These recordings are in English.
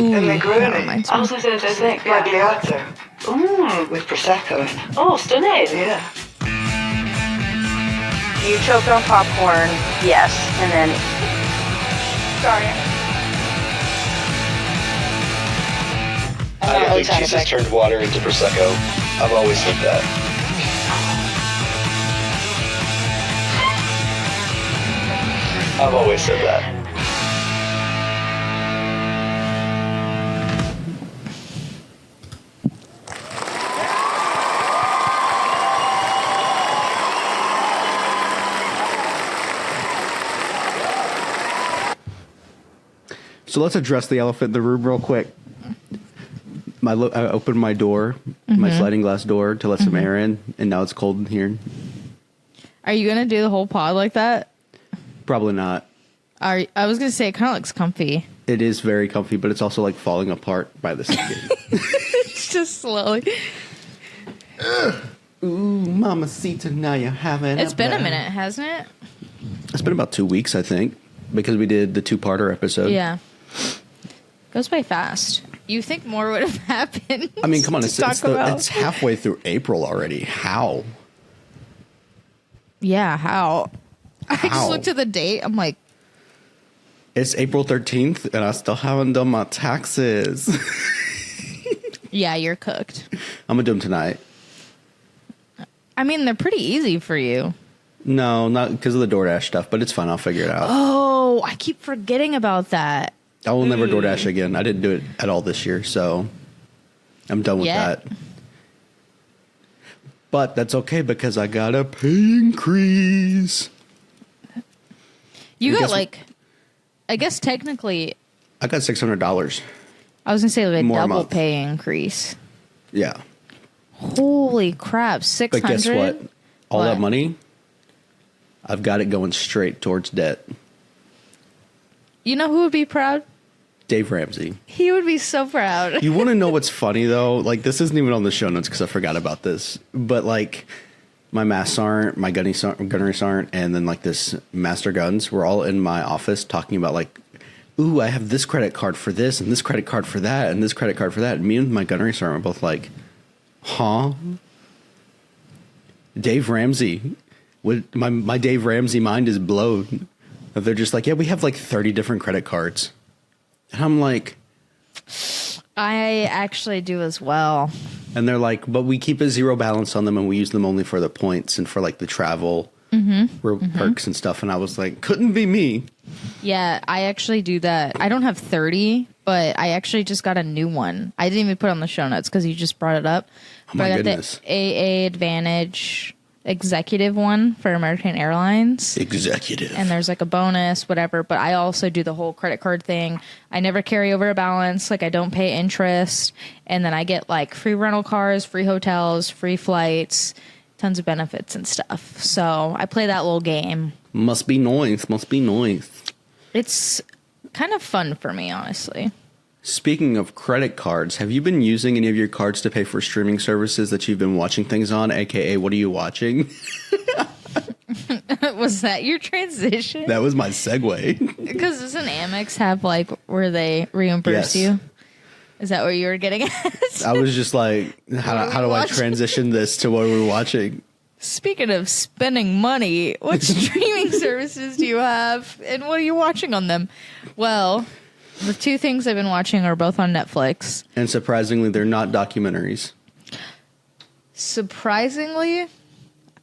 Ooh, and Negroni. I was going to say the same thing. Magliato. With Prosecco. Oh, stunning. Yeah. You choked on popcorn, yes, and then... Sorry. I don't think Jesus turned water into Prosecco. I've always said that. I've always said that. So let's address the elephant in the room real quick. I opened my door, my sliding glass door, to let some air in, and now it's cold in here. Are you gonna do the whole pod like that? Probably not. I was gonna say it kind of looks comfy. It is very comfy, but it's also like falling apart by the second. It's just slowly. Ooh, mamacita, now you're having. It's been a minute, hasn't it? It's been about 2 weeks, I think, because we did the 2-parter episode. Yeah. Goes by fast. You think more would have happened? I mean, come on, it's halfway through April already. How? Yeah, how? I just How? looked at the date. I'm like, It's April 13th, and I still haven't done my taxes. yeah, you're cooked. I'm going to do them tonight. I mean, they're pretty easy for you. No, not because of the DoorDash stuff, but it's fine. I'll figure it out. Oh, I keep forgetting about that. I will never DoorDash again. I didn't do it at all this year, so I'm done with that. But that's okay because I got a pay increase. You got like, I guess technically, I got $600. I was gonna say like a More a double month. pay increase. Yeah. Holy crap, 600. But guess what? All What? that money, I've got it going straight towards debt. You know who would be proud? Dave Ramsey. He would be so proud. You want to know what's funny, though? Like, this isn't even on the show notes because I forgot about this. But, like, my masks aren't, my gunneries aren't, and then, like, this Master Guns, we're all in my office talking about, like, ooh, I have this credit card for this, and this credit card for that, and this credit card for that. And me and my gunnery sergeant are both like, huh? Dave Ramsey. My Dave Ramsey mind is blown. They're just like, yeah, we have like 30 different credit cards. And I'm like... I actually do as well. And they're like, but we keep a zero balance on them and we use them only for the points and for like the travel perks and stuff. And I was like, couldn't be me. Yeah, I actually do that. I don't have 30, but I actually just got a new one. I didn't even put it on the show notes because you just brought it up. Oh my goodness. The AA Advantage executive one for American Airlines. Executive. And there's like a bonus, whatever. But I also do the whole credit card thing. I never carry over a balance. Like I don't pay interest. And then I get like free rental cars, free hotels, free flights, tons of benefits and stuff. So I play that little game. Must be nice. Must be nice. It's kind of fun for me, honestly. Speaking of credit cards, have you been using any of your cards to pay for streaming services that you've been watching things on? AKA, what are you watching? Was that your transition? That was my segue. Because doesn't Amex have like where they reimburse you? Is that what you were getting at? I was just like, how do I transition this to what we're watching? Speaking of spending money, what streaming services do you have and what are you watching on them? Well, the two things I've been watching are both on Netflix. And surprisingly, they're not documentaries. Surprisingly,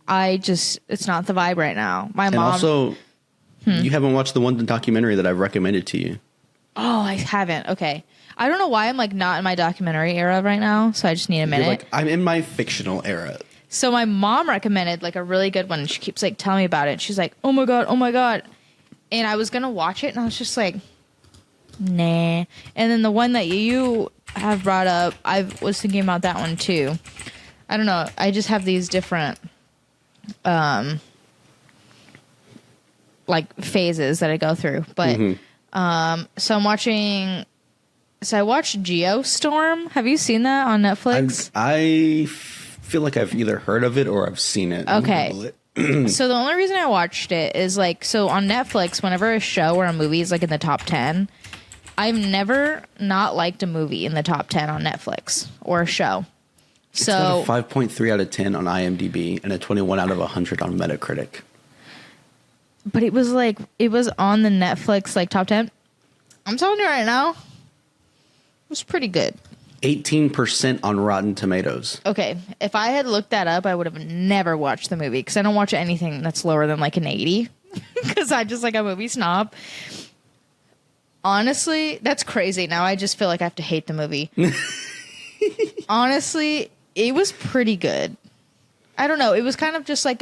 it's not the vibe right now. My and mom. Also, you haven't watched the documentary that I've recommended to you. Oh, I haven't. Okay. I don't know why I'm like not in my documentary era right now, so I just need a minute. You're like, I'm in my fictional era. So my mom recommended like a really good one. And she keeps like telling me about it. She's like, oh my God, oh my God. And I was going to watch it and I was just like, nah. And then the one that you have brought up, I was thinking about that one too. I don't know. I just have these different like phases that I go through. But so I'm watching. So I watched Geostorm. Have you seen that on Netflix? I feel like I've either heard of it or I've seen it. Okay. So the only reason I watched it is like, so on Netflix, whenever a show or a movie is like in the top 10, I've never not liked a movie in the top 10 on Netflix or a show. It's So got a 5.3 out of 10 on IMDb and a 21 out of 100 on Metacritic. but it was on the Netflix like top 10. I'm telling you right now, it was pretty good. 18% on Rotten Tomatoes. Okay, if I had looked that up, I would have never watched the movie because I don't watch anything that's lower than like an 80 because I just like a movie snob. Honestly, that's crazy. Now I just feel like I have to hate the movie. Honestly, it was pretty good. I don't know. It was kind of just like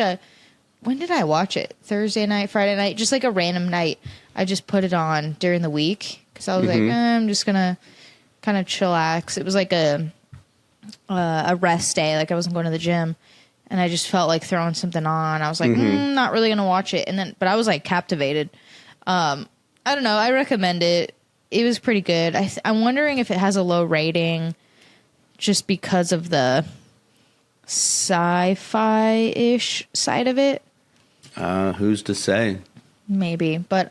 when did I watch it? Thursday night, Friday night, just like a random night. I just put it on during the week because I was like, I'm just gonna kind of chillax. It was like a rest day. Like I wasn't going to the gym, and I just felt like throwing something on. I was like, not really gonna watch it, but I was like captivated. I don't know. I recommend it. It was pretty good. I'm wondering if it has a low rating just because of the sci-fi-ish side of it. Who's to say? Maybe. But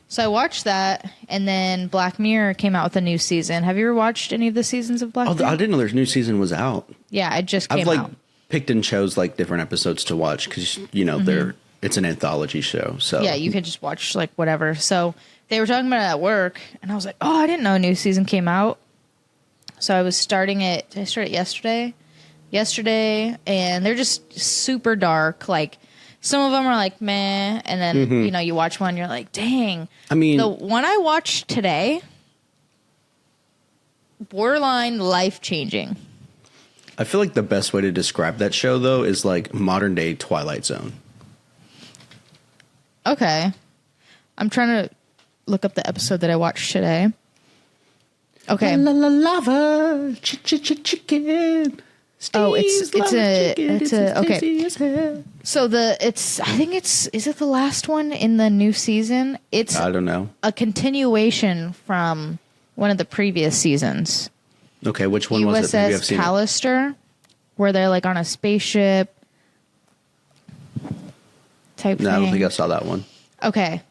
so I watched that, and then Black Mirror came out with a new season. Have you ever watched any of the seasons of Black Mirror? I didn't know there's new season was out. Yeah, it just came I've like out. picked and chose like different episodes to watch because it's an anthology show. So Yeah, you could just watch like whatever. So they were talking about it at work, and I was like, oh, I didn't know a new season came out. So I was starting it. Did I start it yesterday, and they're just super dark. Like some of them are like meh, and then you watch one, you're like, dang. I mean, the one I watched today, borderline life changing. I feel like the best way to describe that show though is like modern day Twilight Zone. Okay, I'm trying to look up the episode that I watched today. Okay. Lava, chicken. Oh, it's a okay. So I think is it the last one in the new season? It's I don't know. a continuation from one of the previous seasons. Okay, which one was it? Maybe I've USS seen it. Callister, where they're like on a spaceship type thing. No, I don't think I saw that one. Okay.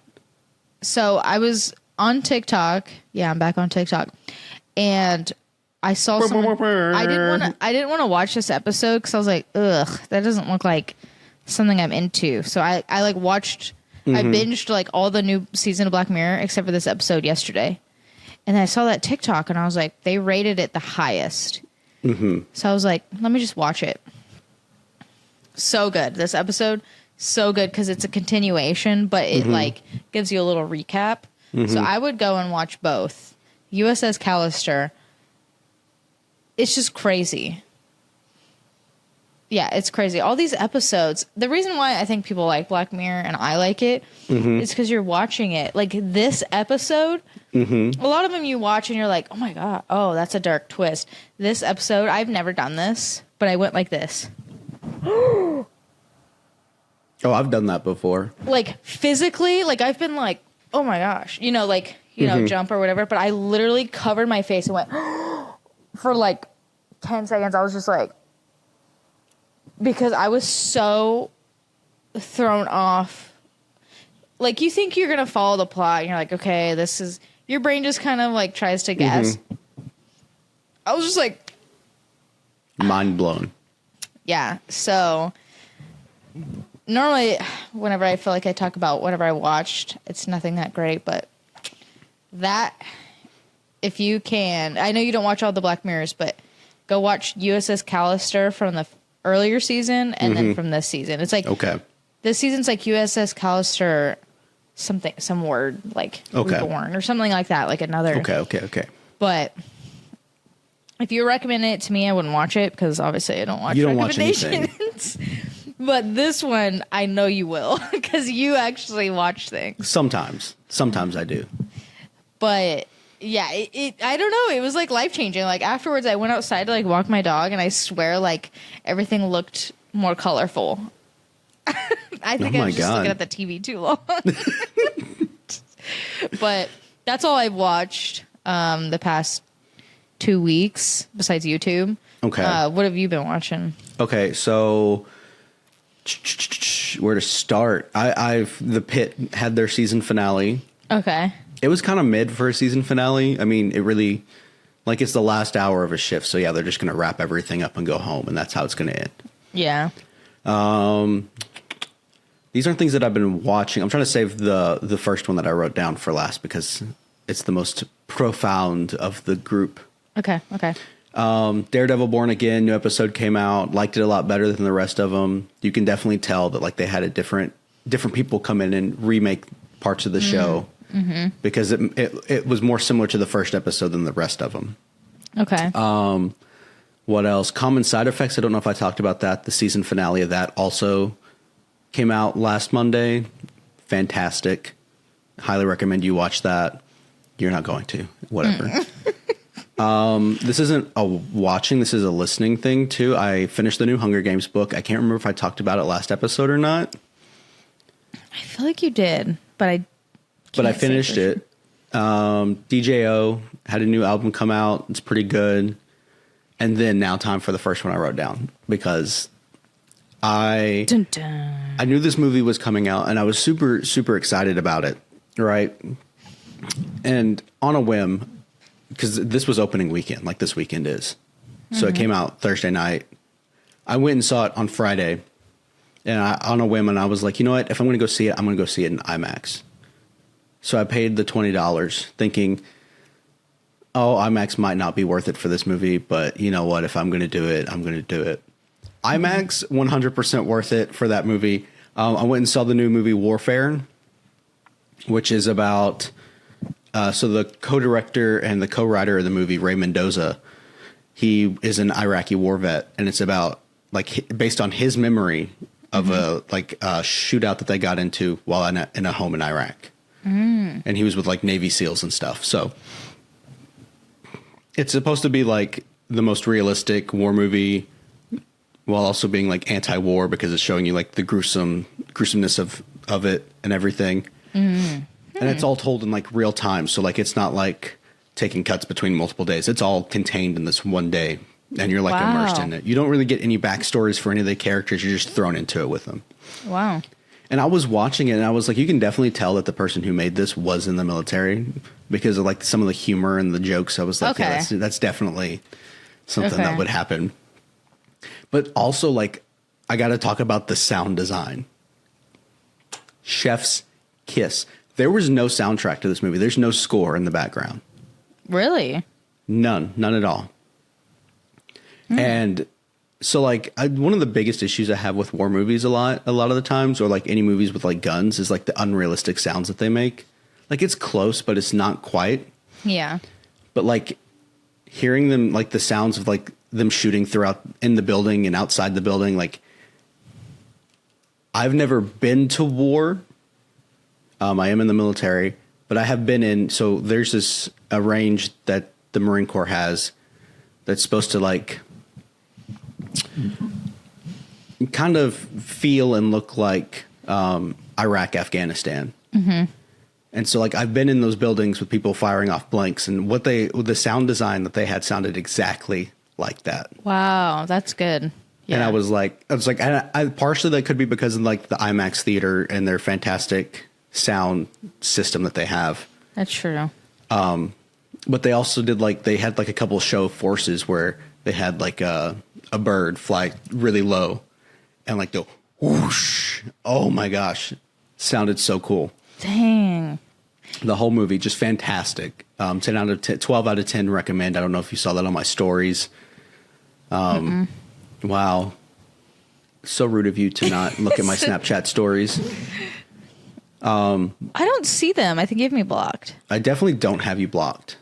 So I was on TikTok. Yeah, I'm back on TikTok. And I saw someone. I didn't want to watch this episode because I was like, ugh, that doesn't look like something I'm into. So I like watched, I binged like all the new season of Black Mirror except for this episode yesterday. And I saw that TikTok and I was like, they rated it the highest. So I was like, let me just watch it. So good. This episode, so good because it's a continuation, but it like gives you a little recap. So I would go and watch both. USS Callister. It's just crazy. Yeah, it's crazy. All these episodes. The reason why I think people like Black Mirror and I like it is because you're watching it. Like this episode, a lot of them you watch and you're like, oh my God, oh, that's a dark twist. This episode, I've never done this, but I went like this. Oh, I've done that before. Like physically, like I've been like, oh my gosh, jump or whatever. But I literally covered my face and went for like 10 seconds. I was just like, because I was so thrown off. Like you think you're going to follow the plot and you're like, okay, this is, your brain just kind of like tries to guess. I was just like, mind blown. Yeah. So normally whenever I feel like I talk about whatever I watched, it's nothing that great, but that, if you can, I know you don't watch all the Black Mirrors, but go watch USS Callister from the earlier season and then from this season. It's like, Okay. this season's like USS Callister some word like reborn or something like that, like another. Okay. But if you recommend it to me, I wouldn't watch it because obviously I don't watch You don't watch recommendations. But this one, I know you will because you actually watch things. Sometimes I do. But yeah, I don't know. It was like life changing. Like afterwards, I went outside to like walk my dog, and I swear, like everything looked more colorful. I think I was just looking at the TV too long. But that's all I've watched the past 2 weeks besides YouTube. Okay. What have you been watching? Okay, so where to start? The Pitt had their season finale. Okay. It was kind of mid for a season finale. I mean, it really, like, it's the last hour of a shift. So, yeah, they're just going to wrap everything up and go home. And that's how it's going to end. Yeah. These aren't things that I've been watching. I'm trying to save the first one that I wrote down for last because it's the most profound of the group. Okay. Daredevil Born Again, new episode came out. Liked it a lot better than the rest of them. You can definitely tell that like they had a different people come in and remake parts of the show because it was more similar to the first episode than the rest of them. Okay. What else? Common Side Effects. I don't know if I talked about that. The season finale of that also came out last Monday. Fantastic. Highly recommend you watch that. You're not going to. Whatever. This isn't a watching. This is a listening thing, too. I finished the new Hunger Games book. I can't remember if I talked about it last episode or not. I feel like you did, but I finished it. DJO had a new album come out. It's pretty good. And then now time for the first one I wrote down because I knew this movie was coming out and I was super, super excited about it. Right. And on a whim, because this was opening weekend, like this weekend is. So it came out Thursday night. I went and saw it on Friday and on a whim. And I was like, you know what? If I'm going to go see it, I'm going to go see it in IMAX. So I paid the $20 thinking, oh, IMAX might not be worth it for this movie, but you know what? If I'm going to do it, I'm going to do it. IMAX, 100% worth it for that movie. I went and saw the new movie Warfare, which is about, so the co-director and the co-writer of the movie, Ray Mendoza, he is an Iraqi war vet, and it's about, like, based on his memory of a shootout that they got into while in a home in Iraq. And he was with, like, Navy SEALs and stuff, so it's supposed to be like the most realistic war movie while also being like anti-war because it's showing you like the gruesomeness of it and everything. And it's all told in like real time. So like, it's not like taking cuts between multiple days. It's all contained in this one day and you're like immersed in it. You don't really get any backstories for any of the characters. You're just thrown into it with them. Wow. And I was watching it and I was like, you can definitely tell that the person who made this was in the military because of like some of the humor and the jokes. I was like, okay. Yeah, that's definitely something that would happen. But also like, I got to talk about the sound design. Chef's kiss. There was no soundtrack to this movie. There's no score in the background. Really? None at all. And so like one of the biggest issues I have with war movies a lot of the times, or like any movies with like guns, is like the unrealistic sounds that they make. Like it's close, but it's not quite. Yeah. But like hearing them, like the sounds of like them shooting throughout in the building and outside the building, like I've never been to war. I am in the military, but I have been in. So there's a range that the Marine Corps has that's supposed to like kind of feel and look like Iraq, Afghanistan. And so like I've been in those buildings with people firing off blanks, and the sound design that they had sounded exactly like that. Wow, that's good. Yeah. And I was like, I partially that could be because of like the IMAX theater and their fantastic sound system that they have. That's true. But they also did they had like a couple show forces where they had like a bird fly really low and like the whoosh. Oh my gosh. Sounded so cool. Dang. The whole movie, just fantastic. 10 out of 10, 12 out of 10 recommend. I don't know if you saw that on my stories. Wow. So rude of you to not look at my Snapchat stories. I don't see them. I think you have me blocked. I definitely don't have you blocked.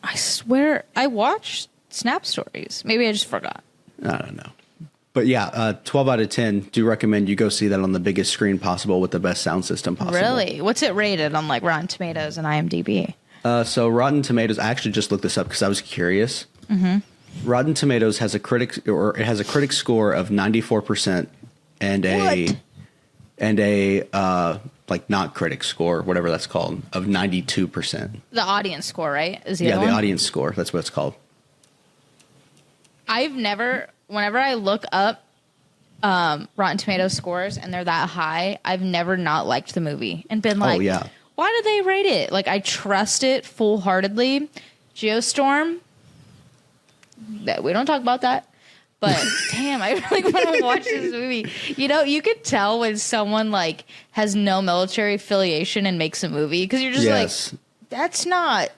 I swear I watched Snap stories. Maybe I just forgot. I don't know. But yeah, 12 out of 10. Do recommend you go see that on the biggest screen possible with the best sound system possible. Really? What's it rated on like Rotten Tomatoes and IMDb? So Rotten Tomatoes, I actually just looked this up because I was curious. Rotten Tomatoes has a critic score of 94% and a like not critic score, whatever that's called, of 92%. The audience score, right? Is the Yeah, other the one? audience score. That's what it's called. Whenever I look up Rotten Tomatoes scores and they're that high, I've never not liked the movie and been like, Oh, yeah. Why did they rate it? Like, I trust it full-heartedly. Geostorm, that we don't talk about that. But damn, I really want to watch this movie. You know, you could tell when someone like has no military affiliation and makes a movie because you're just like, that's not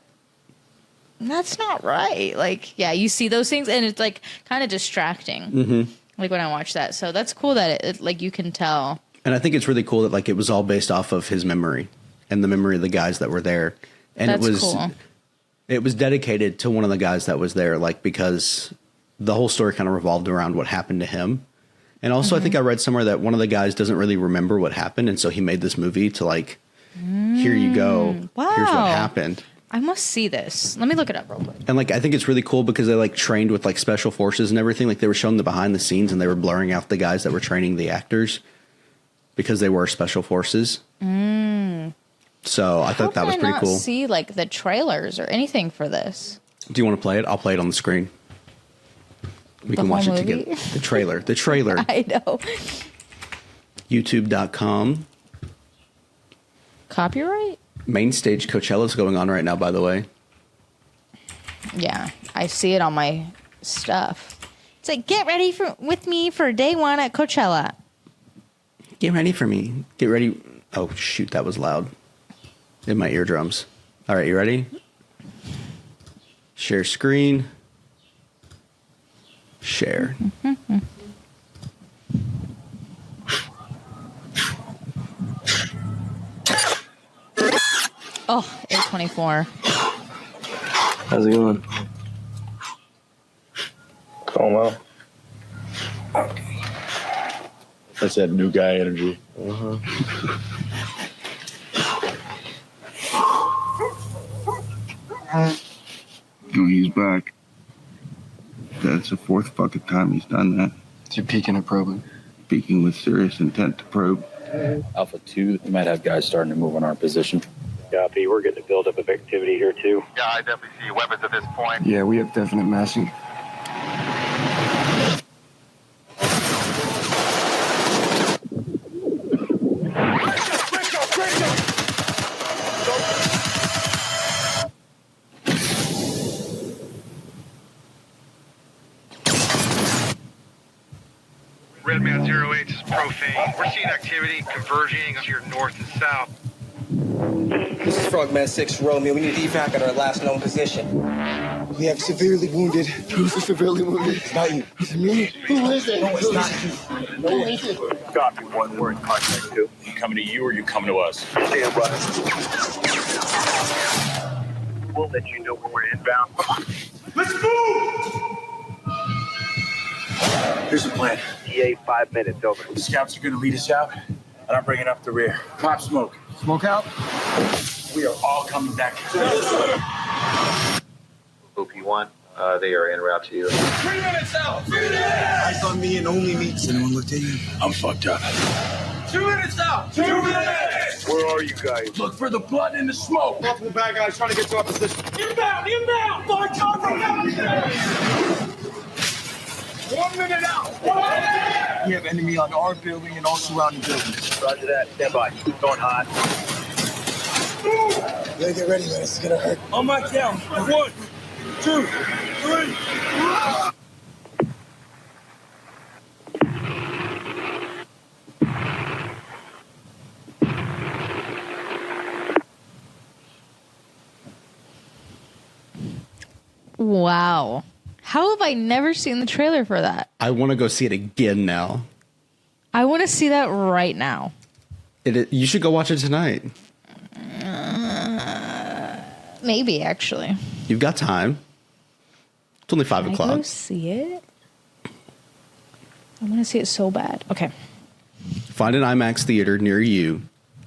right. Like, yeah, you see those things and it's like kind of distracting. Mm-hmm. Like when I watch that, so that's cool that it like you can tell. And I think it's really cool that like it was all based off of his memory and the memory of the guys that were there, and that's it was cool. It was dedicated to one of the guys that was there, like because the whole story kind of revolved around what happened to him. And also, I think I read somewhere that one of the guys doesn't really remember what happened. And so he made this movie to like, here you go. Wow. Here's what happened. I must see this. Let me look it up real quick. And like, I think it's really cool because they like trained with like special forces and everything. Like they were showing the behind the scenes and they were blurring out the guys that were training the actors because they were special forces. So I thought that was pretty cool. See like the trailers or anything for this. Do you want to play it? I'll play it on the screen. We can watch it together. The trailer. I know. YouTube.com. Copyright? Main stage Coachella's going on right now, by the way. Yeah, I see it on my stuff. It's like, get ready with me for day one at Coachella. Get ready for me. Get ready. Oh, shoot, that was loud. In my eardrums. All right, you ready? Share screen. Share. Oh, 824. How's it going? Going well. That's that new guy energy. Oh, he's back. That's the fourth fucking time he's done that. So you're peeking and probing? Speaking with serious intent to probe. Alpha 2, we might have guys starting to move on our position. Copy. We're getting a buildup of activity here, too. Yeah, I definitely see weapons at this point. Yeah, we have definite massing. Redman 08 is profane. We're seeing activity converging to your north and south. This is Frogman 6 Romeo. We need evac at our last known position. We have severely wounded. Who's severely wounded? It's not you. Is it me? Who is it? No, it's not you. Who is it? Copy. One. We're in contact, too. You coming to you or you coming to us? Stand by. We'll let you know when we're inbound. Let's move! Here's the plan. EA, 5 minutes, over. The scouts are going to lead us out, and I'm bringing up the rear. Pop smoke. Smoke out? We are all coming back. OP1, they are en route to you. 3 minutes out! 3 minutes! Eyes on me and only me. Has anyone looked at you? I'm fucked up. 2 minutes out! 2 minutes! Where are you guys? Look for the blood and the smoke. Multiple bad guys trying to get to our position. Inbound! Inbound! Find cover! 1 minute out! We have enemy on our building and all surrounding buildings. Roger that. Stand by. Going hot. Yeah, get ready, man. It's gonna hurt. On my count. 1, 2, 3. Wow. How have I never seen the trailer for that? I want to go see it again now. I want to see that right now. You should go watch it tonight. Maybe, actually. You've got time. It's only 5 Can I o'clock. go see it? I want to see it so bad. Okay. Find an IMAX theater near you.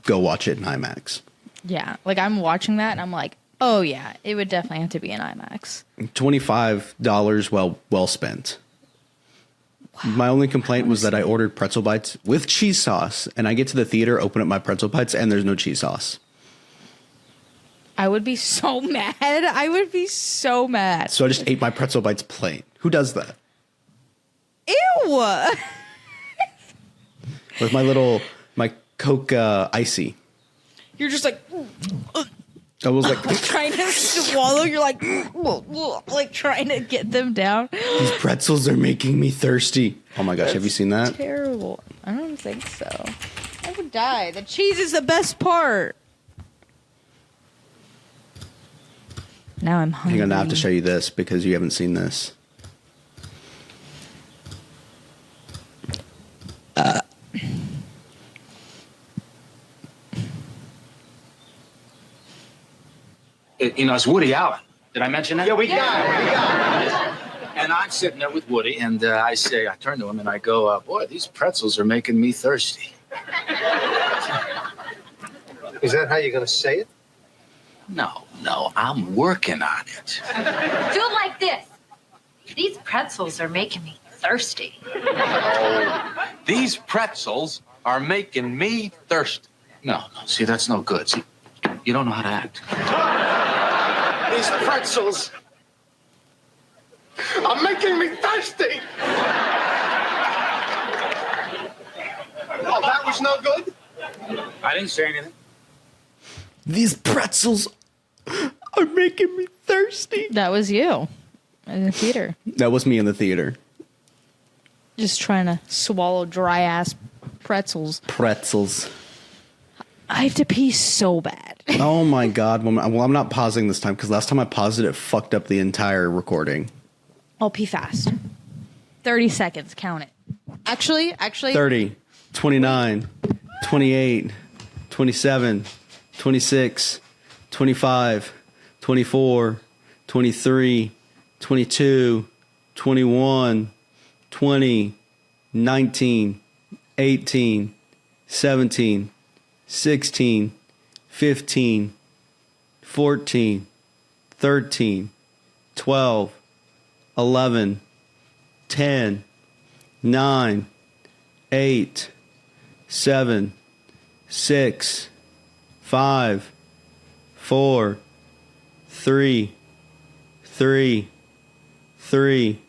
Go watch it in IMAX. Yeah. Like, I'm watching that and I'm like, oh, yeah, it would definitely have to be an IMAX. $25 well spent. Wow. My only complaint was that I ordered pretzel bites with cheese sauce, and I get to the theater, open up my pretzel bites, and there's no cheese sauce. I would be so mad. I would be so mad. So I just ate my pretzel bites plain. Who does that? Ew. With my Coke Icy. You're just like I was like, trying to swallow. You're like trying to get them down. these pretzels are making me thirsty. Oh my gosh, have you seen that? Terrible. I don't think so. I would die. The cheese is the best part. Now I'm hungry. I'm gonna have to show you this because you haven't seen this. It's Woody Allen. Did I mention that? Yeah, we got it. And I'm sitting there with Woody, and I turn to him and I go, boy, these pretzels are making me thirsty. Is that how you're going to say it? No, I'm working on it. Do it like this. These pretzels are making me thirsty. These pretzels are making me thirsty. No, see, that's no good. See, you don't know how to act. These pretzels are making me thirsty. Oh, that was no good? I didn't say anything. These pretzels are making me thirsty. That was you in the theater. That was me in the theater. Just trying to swallow dry ass pretzels. Pretzels. I have to pee so bad. Oh my god. Well, I'm not pausing this time because last time I paused it fucked up the entire recording. I'll pee fast. 30 seconds. Count it. Actually. 30, 29, 28, 27, 26, 25, 24, 23, 22, 21, 20, 19, 18, 17, 16, 15, 14, 13, 12, 11, 10, 9, 8, 7, 6, 5, 4, 3, 3, 3,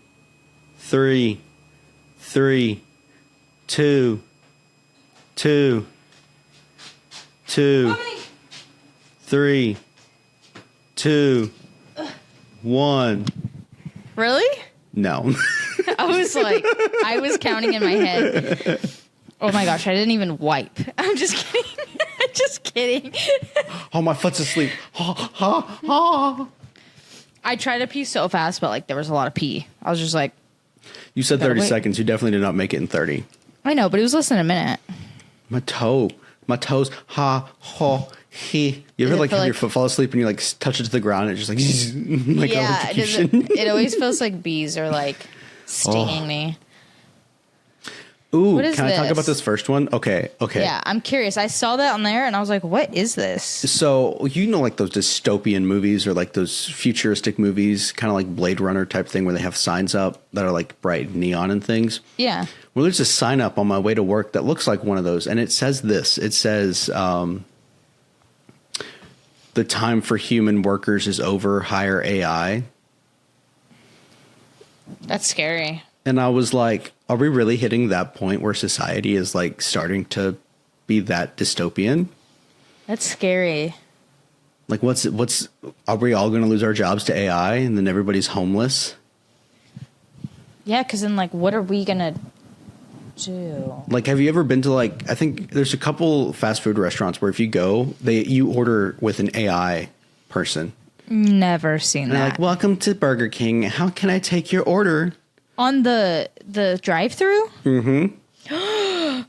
3, 3, 2, 2, 2, 3, 2, 1. Really? No. I was counting in my head. Oh my gosh, I didn't even wipe. I'm just kidding. Just kidding. Oh, my foot's asleep. I tried to pee so fast, but there was a lot of pee. I was just like. You said 30 wait. seconds. You definitely did not make it in 30. I know, but it was less than a minute. My toes. He. You ever have your foot fall asleep and you touch it to the ground and it's just yeah, electrocution? it always feels like bees are stinging me. Ooh, What is can I talk this? about this first one? Okay. Yeah, I'm curious. I saw that on there and I was like, what is this? So, those dystopian movies or those futuristic movies, kind of like Blade Runner type thing where they have signs up that are bright neon and things? Yeah. Well, there's a sign up on my way to work that looks like one of those. And it says this. It says, the time for human workers is over, hire AI. That's scary. And I was like, are we really hitting that point where society is starting to be that dystopian? That's scary. What's are we all going to lose our jobs to AI and then everybody's homeless? Yeah, because then what are we going to do? Have you ever been to I think there's a couple fast food restaurants where if you go, you order with an AI person. Never seen And that. they're like, welcome to Burger King. How can I take your order? On the drive-through? Mm-hmm.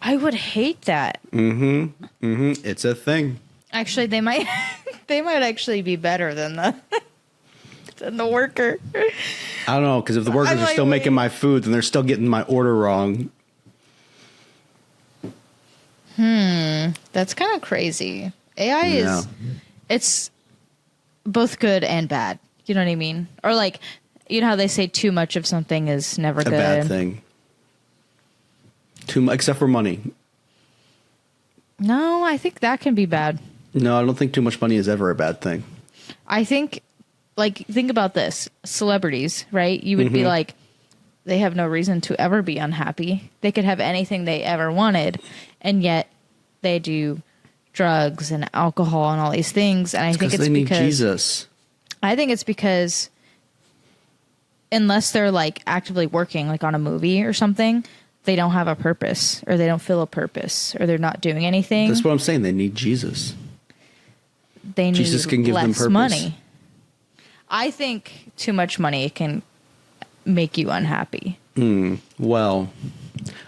I would hate that. Mm-hmm. Mm-hmm. It's a thing. Actually, they might actually be better than the worker. I don't know, because if the workers are still making my food, then they're still getting my order wrong. That's kind of crazy. AI is, it's both good and bad. You know what I mean? Or how they say too much of something is never good. A bad thing. Too much, except for money. No, I think that can be bad. No, I don't think too much money is ever a bad thing. I think, think about this. Celebrities, right? You would be they have no reason to ever be unhappy. They could have anything they ever wanted, and yet they do drugs and alcohol and all these things. And I think it's they need because Jesus. I think it's because unless they're like actively working like on a movie or something, they don't have a purpose or they don't feel a purpose or they're not doing anything. That's what I'm saying. They need Jesus. They need Jesus can give them less purpose. money. I think too much money can make you unhappy. Well,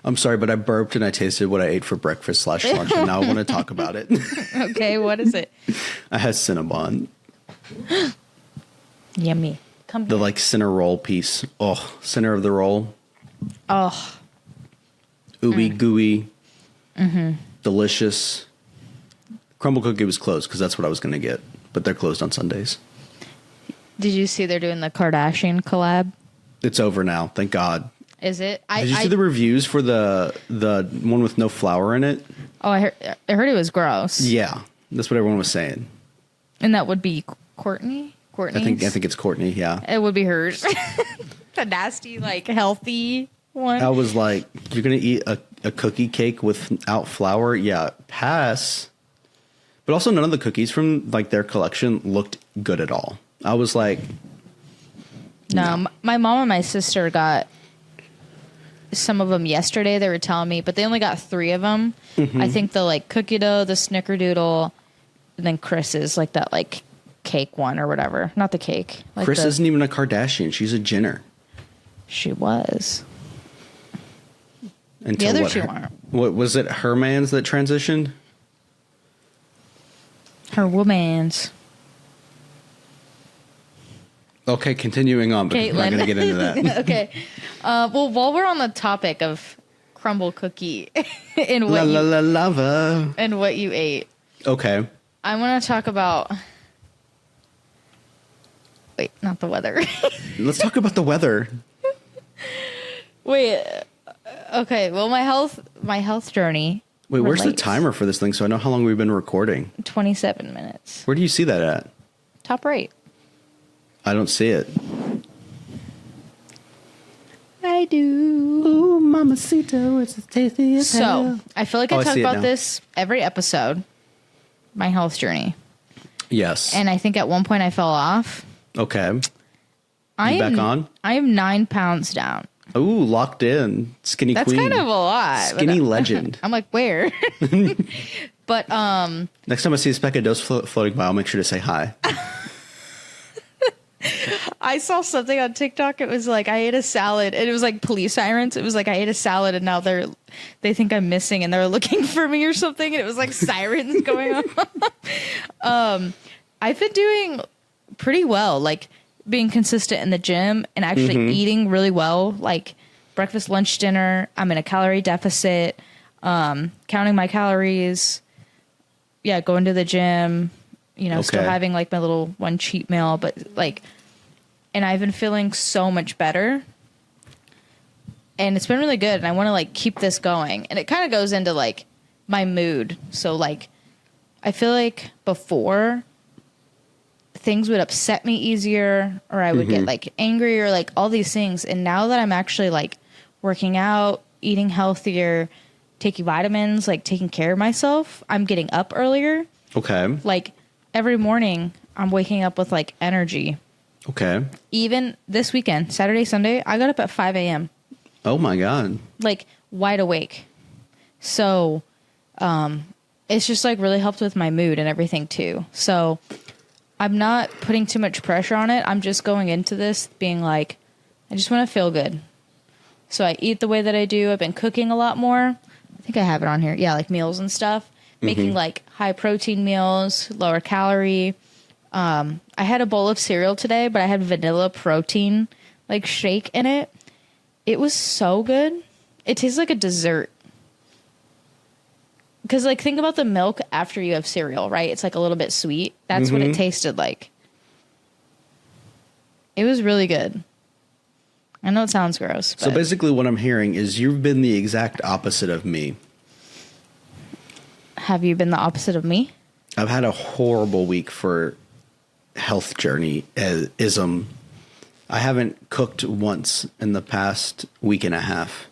I'm sorry, but I burped and I tasted what I ate for breakfast / lunch, and now I want to talk about it. Okay, what is it? I had Cinnabon. Yummy. The like center roll piece. Oh, center of the roll. Oh. Ooey gooey. Delicious. Crumble Cookie was closed because that's what I was going to get, but they're closed on Sundays. Did you see they're doing the Kardashian collab? It's over now, thank God. Is it? Did you see the reviews for the one with no flour in it? Oh, I heard it was gross. Yeah, that's what everyone was saying. And that would be Courtney. I think it's Courtney. Yeah, it would be hers. The nasty, like healthy one. I was like, you're gonna eat a cookie cake without flour? Yeah, pass. But also, none of the cookies from like their collection looked good at all. I was like, no. My mom and my sister got some of them yesterday. They were telling me, but they only got 3 of them. I think the like cookie dough, the snickerdoodle, and then Chris's like that like cake one or whatever. Not the cake. Like Chris isn't even a Kardashian. She's a Jenner. She was. Until the other two aren't. What was it? Her man's that transitioned. Her woman's. Okay, continuing on, but we're not going to get into that. Okay. Well, while we're on the topic of crumble cookie and what lava and what you ate, okay, I want to talk about. Wait, not the weather. Let's talk about the weather. Wait. Okay. Well, my health journey. Wait, where's the timer for this thing so I know how long we've been recording? 27 minutes. Where do you see that at? Top right. I don't see it. I do. Ooh, mamacita, it's tasty as hell. So, I feel like I talk about this every episode. My health journey. Yes. And I think at one point I fell off. Okay. Back on? I am 9 pounds down. Ooh, locked in. Skinny That's queen. That's kind of a lot. Skinny legend. I'm like, where? But next time I see a speck of dose floating by, I'll make sure to say hi. I saw something on TikTok. It was like I ate a salad, and it was like police sirens. It was like I ate a salad, and now they think I'm missing, and they're looking for me or something. And it was like sirens going on. I've been doing pretty well, like being consistent in the gym and actually eating really well, like breakfast, lunch, dinner. I'm in a calorie deficit, counting my calories. Yeah, going to the gym. You know, still having like my little one cheat meal, but like, and I've been feeling so much better, and it's been really good. And I want to like keep this going. And it kind of goes into like my mood. So like, I feel like before things would upset me easier, or I would get like angry or like all these things. And now that I'm actually like working out, eating healthier, taking vitamins, like taking care of myself, I'm getting up earlier. Okay. Like, every morning, I'm waking up with, like, energy. Okay. Even this weekend, Saturday, Sunday, I got up at 5 a.m. Oh, my God. Like, wide awake. So, it's just, like, really helped with my mood and everything, too. So, I'm not putting too much pressure on it. I'm just going into this being like, I just want to feel good. So, I eat the way that I do. I've been cooking a lot more. I think I have it on here. Yeah, like meals and stuff. Making like high protein meals, lower calorie. I had a bowl of cereal today, but I had vanilla protein like shake in it. It was so good. It tastes like a dessert. Because like think about the milk after you have cereal, right? It's like a little bit sweet. That's what it tasted like. It was really good. I know it sounds gross. But So basically what I'm hearing is you've been the exact opposite of me. have you been the opposite of me? I've had a horrible week for health journey-ism. I haven't cooked once in the past week and a half.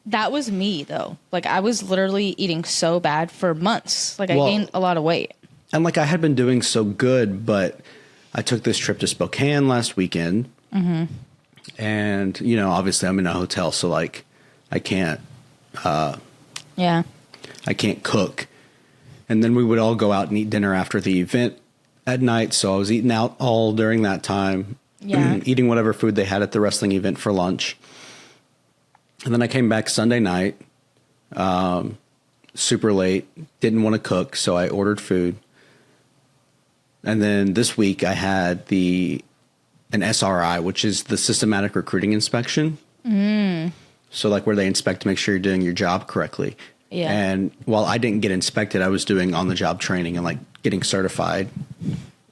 that was me though. Like I was literally eating so bad for months. Like I gained a lot of weight. And like I had been doing so good, but I took this trip to Spokane last weekend. Mm-hmm. And, you know, obviously I'm in a hotel, so like I can't I can't cook. And then we would all go out and eat dinner after the event at night. So I was eating out all during that time, eating whatever food they had at the wrestling event for lunch. And then I came back Sunday night, super late, didn't want to cook. So I ordered food. And then this week I had an SRI, which is the systematic recruiting inspection. So like where they inspect to make sure you're doing your job correctly. Yeah. And while I didn't get inspected, I was doing on the job training and like getting certified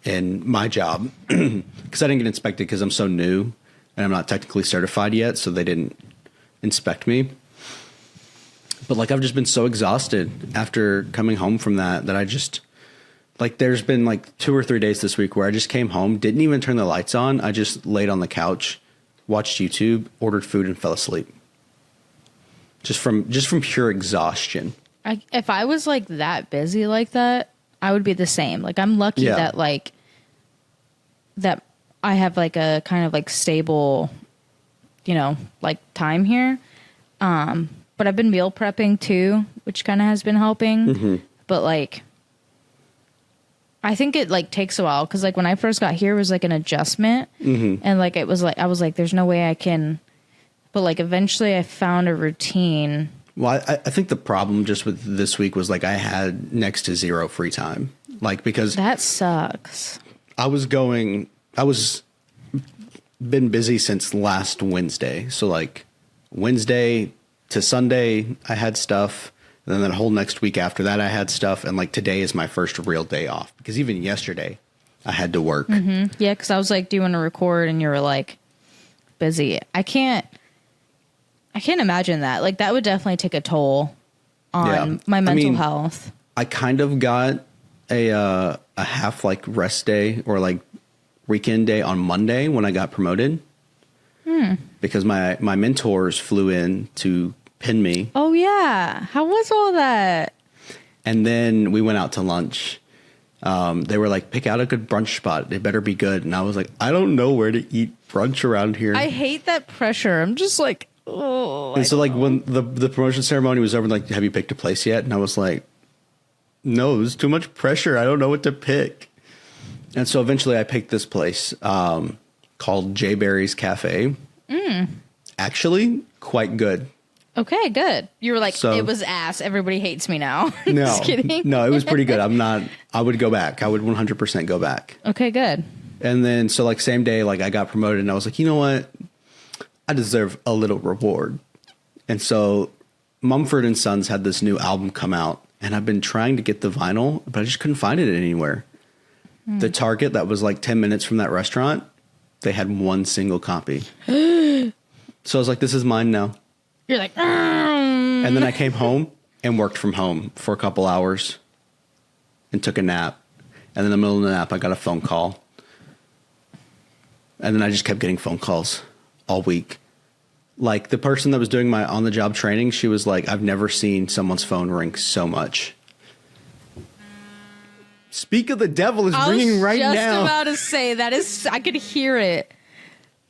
in my job because I didn't get inspected because I'm so new and I'm not technically certified yet. So they didn't inspect me. But like I've just been so exhausted after coming home from that I just like there's been like 2 or 3 days this week where I just came home, didn't even turn the lights on. I just laid on the couch, watched YouTube, ordered food and fell asleep. Just from pure exhaustion. If I was like that busy like that, I would be the same. Like I'm lucky that like that I have like a kind of like stable, you know, like time here. But I've been meal prepping too, which kind of has been helping. Mm-hmm. But like, I think it like takes a while because like when I first got here, it was like an adjustment, and like it was like I was like, there's no way I can. But like eventually I found a routine. Well, I think the problem just with this week was like I had next to zero free time. Like because that sucks. I was been busy since last Wednesday. So like Wednesday to Sunday I had stuff. And then that whole next week after that I had stuff. And like today is my first real day off because even yesterday I had to work. Mm-hmm. Yeah, because I was like, do you want to record? And you were like busy. I can't imagine that. Like that would definitely take a toll on my mental health. I kind of got a half like rest day or like weekend day on Monday when I got promoted. Because my mentors flew in to pin me. Oh yeah. How was all that? And then we went out to lunch. They were like, pick out a good brunch spot. It better be good. And I was like, I don't know where to eat brunch around here. I hate that pressure. I'm just like, oh. And so like when the promotion ceremony was over, like, have you picked a place yet? And I was like, no, it's too much pressure. I don't know what to pick. And so eventually I picked this place called J Berry's Cafe. Actually, quite good. Okay, good. You were like, so, it was ass. Everybody hates me now. No, just kidding. No, it was pretty good. I would go back. I would 100% go back. Okay, good. And then, so like same day, like I got promoted and I was like, you know what? I deserve a little reward. And so Mumford & Sons had this new album come out and I've been trying to get the vinyl, but I just couldn't find it anywhere. The Target that was like 10 minutes from that restaurant, they had one single copy. So I was like, this is mine now. You're like, And then I came home and worked from home for a couple hours and took a nap. And in the middle of the nap, I got a phone call. And then I just kept getting phone calls all week. Like the person that was doing my on-the-job training, she was like, I've never seen someone's phone ring so much. Speak of the devil is ringing right now. I was just about to say, that is, I could hear it.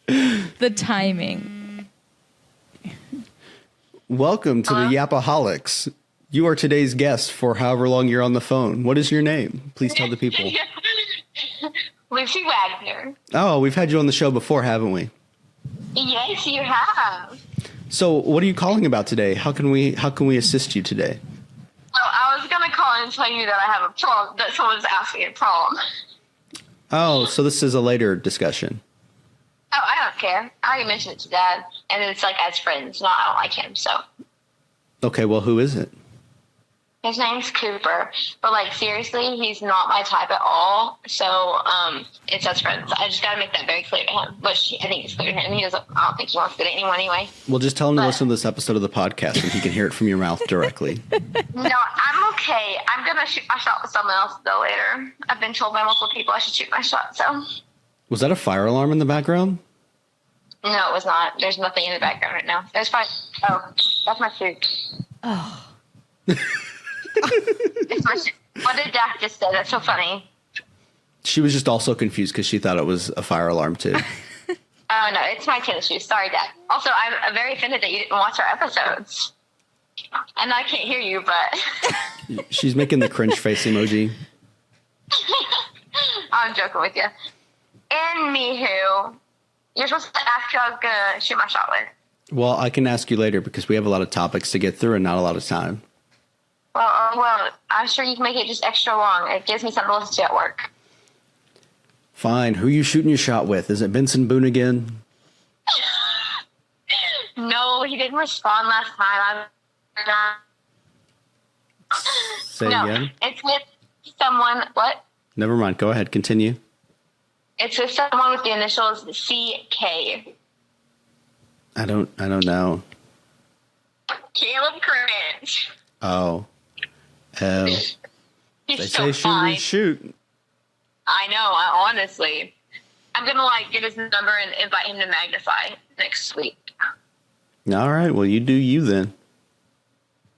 The timing. Welcome to the Yapaholics. You are today's guest for however long you're on the phone. What is your name? Please tell the people. Lucy Wagner. Oh, we've had you on the show before, haven't we? Yes, you have. So what are you calling about today? How can we assist you today? Oh, I was going to call and tell you that I have a problem, that someone's asking a problem. Oh, so this is a later discussion. Oh, I don't care. I already mentioned it to Dad, and it's like as friends. Not I don't like him, so. Okay, well, who is it? His name's Cooper, but like seriously, he's not my type at all. So, it's as friends. I just gotta make that very clear to him, which I think is clear to him. I don't think he wants to date anyone anyway. Well, just tell him to listen to this episode of the podcast, and he can hear it from your mouth directly. No, I'm okay. I'm gonna shoot my shot with someone else though later. I've been told by multiple people I should shoot my shot. So. Was that a fire alarm in the background? No, it was not. There's nothing in the background right now. There's probably. Oh, that's my food. Oh. It's my food. What did Dak just say? That's so funny. She was just also confused because she thought it was a fire alarm too. Oh, no, it's my tennis shoes. Sorry, Dak. Also, I'm very offended that you didn't watch our episodes. And I can't hear you, but... She's making the cringe face emoji. I'm joking with you. Anywho, you're supposed to ask who I was going to shoot my shot with. Well, I can ask you later because we have a lot of topics to get through and not a lot of time. Well, I'm sure you can make it just extra long. It gives me something to listen to at work. Fine. Who are you shooting your shot with? Is it Benson Boone again? No, he didn't respond last time. Say again? It's with someone. What? Never mind. Go ahead. Continue. It's with someone with the initials CK. I don't know. Caleb Cringe. Oh. He's They so say fine. shoot. I know, honestly. I'm going to, get his number and invite him to Magnify next week. All right. Well, you do you then.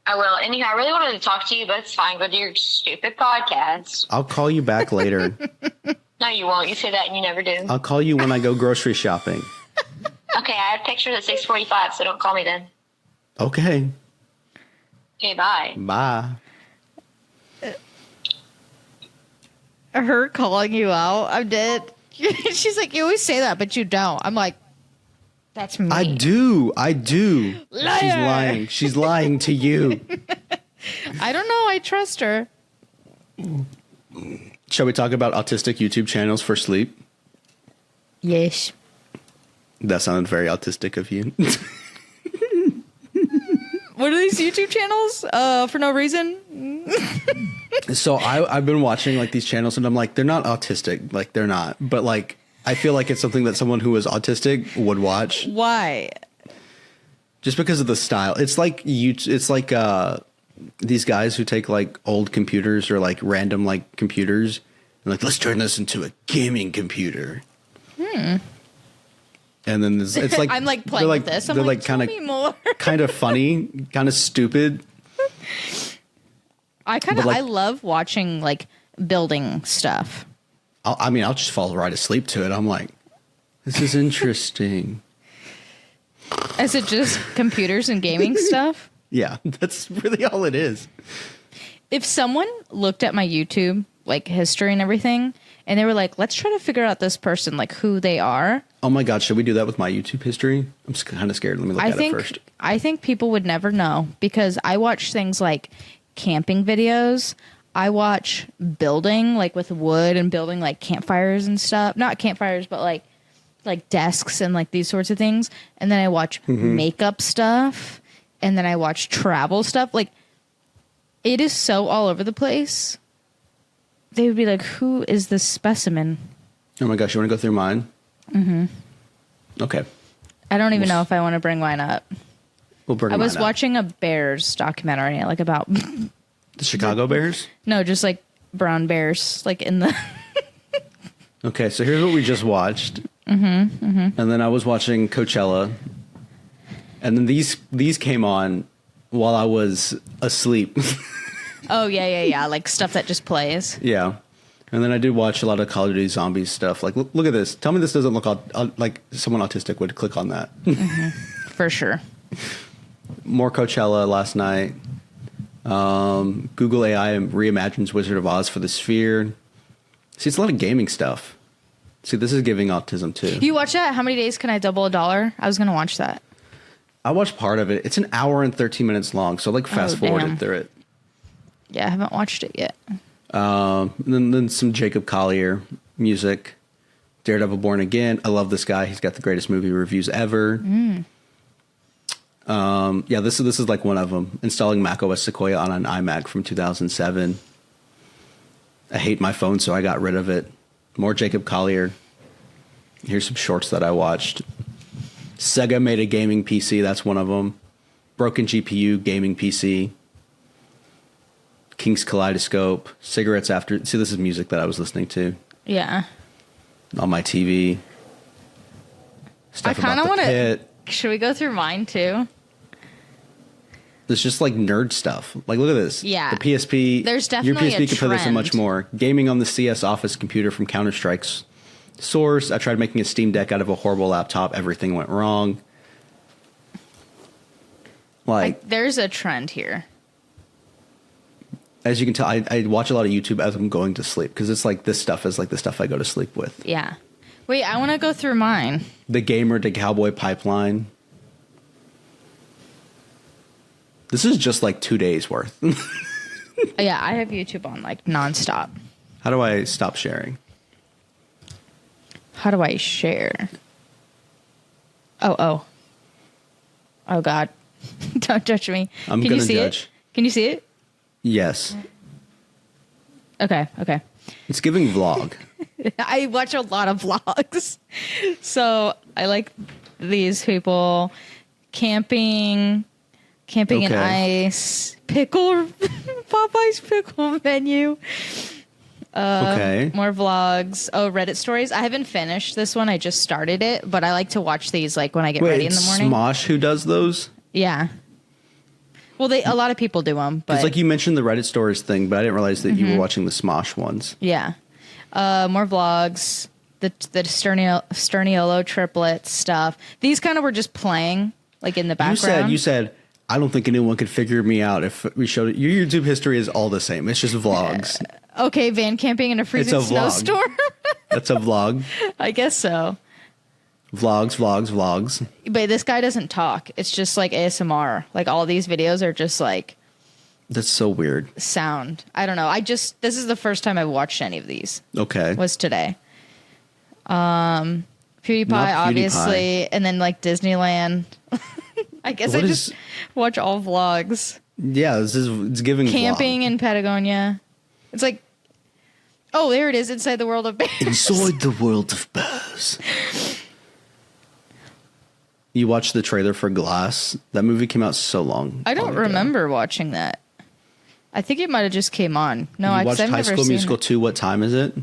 I will. Anyhow, I really wanted to talk to you, but it's fine. Go do your stupid podcast. I'll call you back later. No, you won't. You say that and you never do. I'll call you when I go grocery shopping. Okay, I have pictures at 6:45, so don't call me then. Okay. Okay, bye. Bye. Her calling you out, I'm dead. She's like, you always say that, but you don't. I'm like, that's me. I do. Liar. She's lying. She's lying to you. I don't know. I trust her. Shall we talk about autistic YouTube channels for sleep? Yes. That sounded very autistic of you. What are these YouTube channels? For no reason? So I've been watching these channels and I'm like, they're not autistic. They're not. But I feel like it's something that someone who is autistic would watch. Why? Just because of the style. It's like these guys who take old computers or random computers and let's turn this into a gaming computer. And then it's like I'm playing with this. I'm like, tell me more. Kind of funny, kind of stupid. I love watching building stuff. I'll just fall right asleep to it. I'm like, this is interesting. Is it just computers and gaming stuff? Yeah, that's really all it is. If someone looked at my YouTube history and everything, and they were like, let's try to figure out this person, who they are. Oh my God, should we do that with my YouTube history? I'm just kind of scared. Let me look at it first. I think people would never know because I watch things like camping videos. I watch building with wood and building campfires and stuff. Not campfires, but like desks and these sorts of things. And then I watch makeup stuff. And then I watch travel stuff. It is so all over the place. They would be like, who is this specimen? Oh my gosh, you want to go through mine? Mm-hmm. Okay. I don't even know if I want to bring mine up. We'll bring I was mine up. watching a Bears documentary, about... The Chicago Bears? No, just brown bears, in the... Okay, so here's what we just watched. And then I was watching Coachella. And then these came on while I was asleep. Oh, yeah. Stuff that just plays. Yeah. And then I did watch a lot of Call of Duty Zombies stuff. Look at this. Tell me this doesn't look like someone autistic would click on that. For sure. More Coachella last night. Google AI reimagines Wizard of Oz for the Sphere. See, it's a lot of gaming stuff. See, this is giving autism too. You watch that? How many days can I double $1? I was going to watch that. I watched part of it. It's an hour and 13 minutes long, so fast forwarded through it. Yeah, I haven't watched it yet. Then some Jacob Collier music. Daredevil Born Again. I love this guy. He's got the greatest movie reviews ever. Yeah, this is one of them. Installing macOS Sequoia on an iMac from 2007. I hate my phone, so I got rid of it. More Jacob Collier. Here's some shorts that I watched. Sega made a gaming PC. That's one of them. Broken GPU gaming PC. King's Kaleidoscope. Cigarettes after. See, this is music that I was listening to. Yeah. On my TV. Stuff I kind of about want the to. Pitt. Should we go through mine too? It's just like nerd stuff. Like, look at this. Yeah. The PSP. There's definitely your PSP a can play this and much trend. more. Gaming on the CS Office computer from Counter-Strike's source. I tried making a Steam Deck out of a horrible laptop. Everything went wrong. Like, there's a trend here. as you can tell, I watch a lot of YouTube as I'm going to sleep because it's like this stuff is like the stuff I go to sleep with. Yeah. Wait, I want to go through mine. The Gamer to Cowboy Pipeline. This is just like 2 days worth. Yeah, I have YouTube on like nonstop. How do I stop sharing? How do I share? Oh God. Don't judge me. I'm Can you gonna see judge. it? Can you see it? Yes. Okay. It's giving vlog. I watch a lot of vlogs. So I like these people camping in ice, pickle, Popeye's pickle menu. Okay. More vlogs. Oh, Reddit stories. I haven't finished this one. I just started it, but I like to watch these like when I get ready in the morning. Smosh who does those? Yeah. Well, a lot of people do them, but It's like you mentioned the Reddit stories thing, but I didn't realize that you were watching the Smosh ones. yeah. More vlogs. The Sterniolo triplet stuff. These kind of were just playing like in the background. You said I don't think anyone could figure me out if we showed it. Your YouTube history is all the same. It's just vlogs. Okay, van camping in a freezing It's a vlog. snowstorm. That's a vlog. I guess so. Vlogs. But this guy doesn't talk. It's just like ASMR. Like all these videos are just like That's so weird. sound. I don't know. This is the first time I've watched any of these. Okay. Was today. PewDiePie, Not obviously, and then like Disneyland. I guess What I is- just watch all vlogs. Yeah, it's giving Camping in Patagonia. It's like, oh, there it is, Inside the World of Bears. Inside the World of Bears. You watched the trailer for Glass? That movie came out so long. I don't ago. remember watching that. I think it might have just came on. No, You I've watched never High School seen Musical it. 2. What time is it?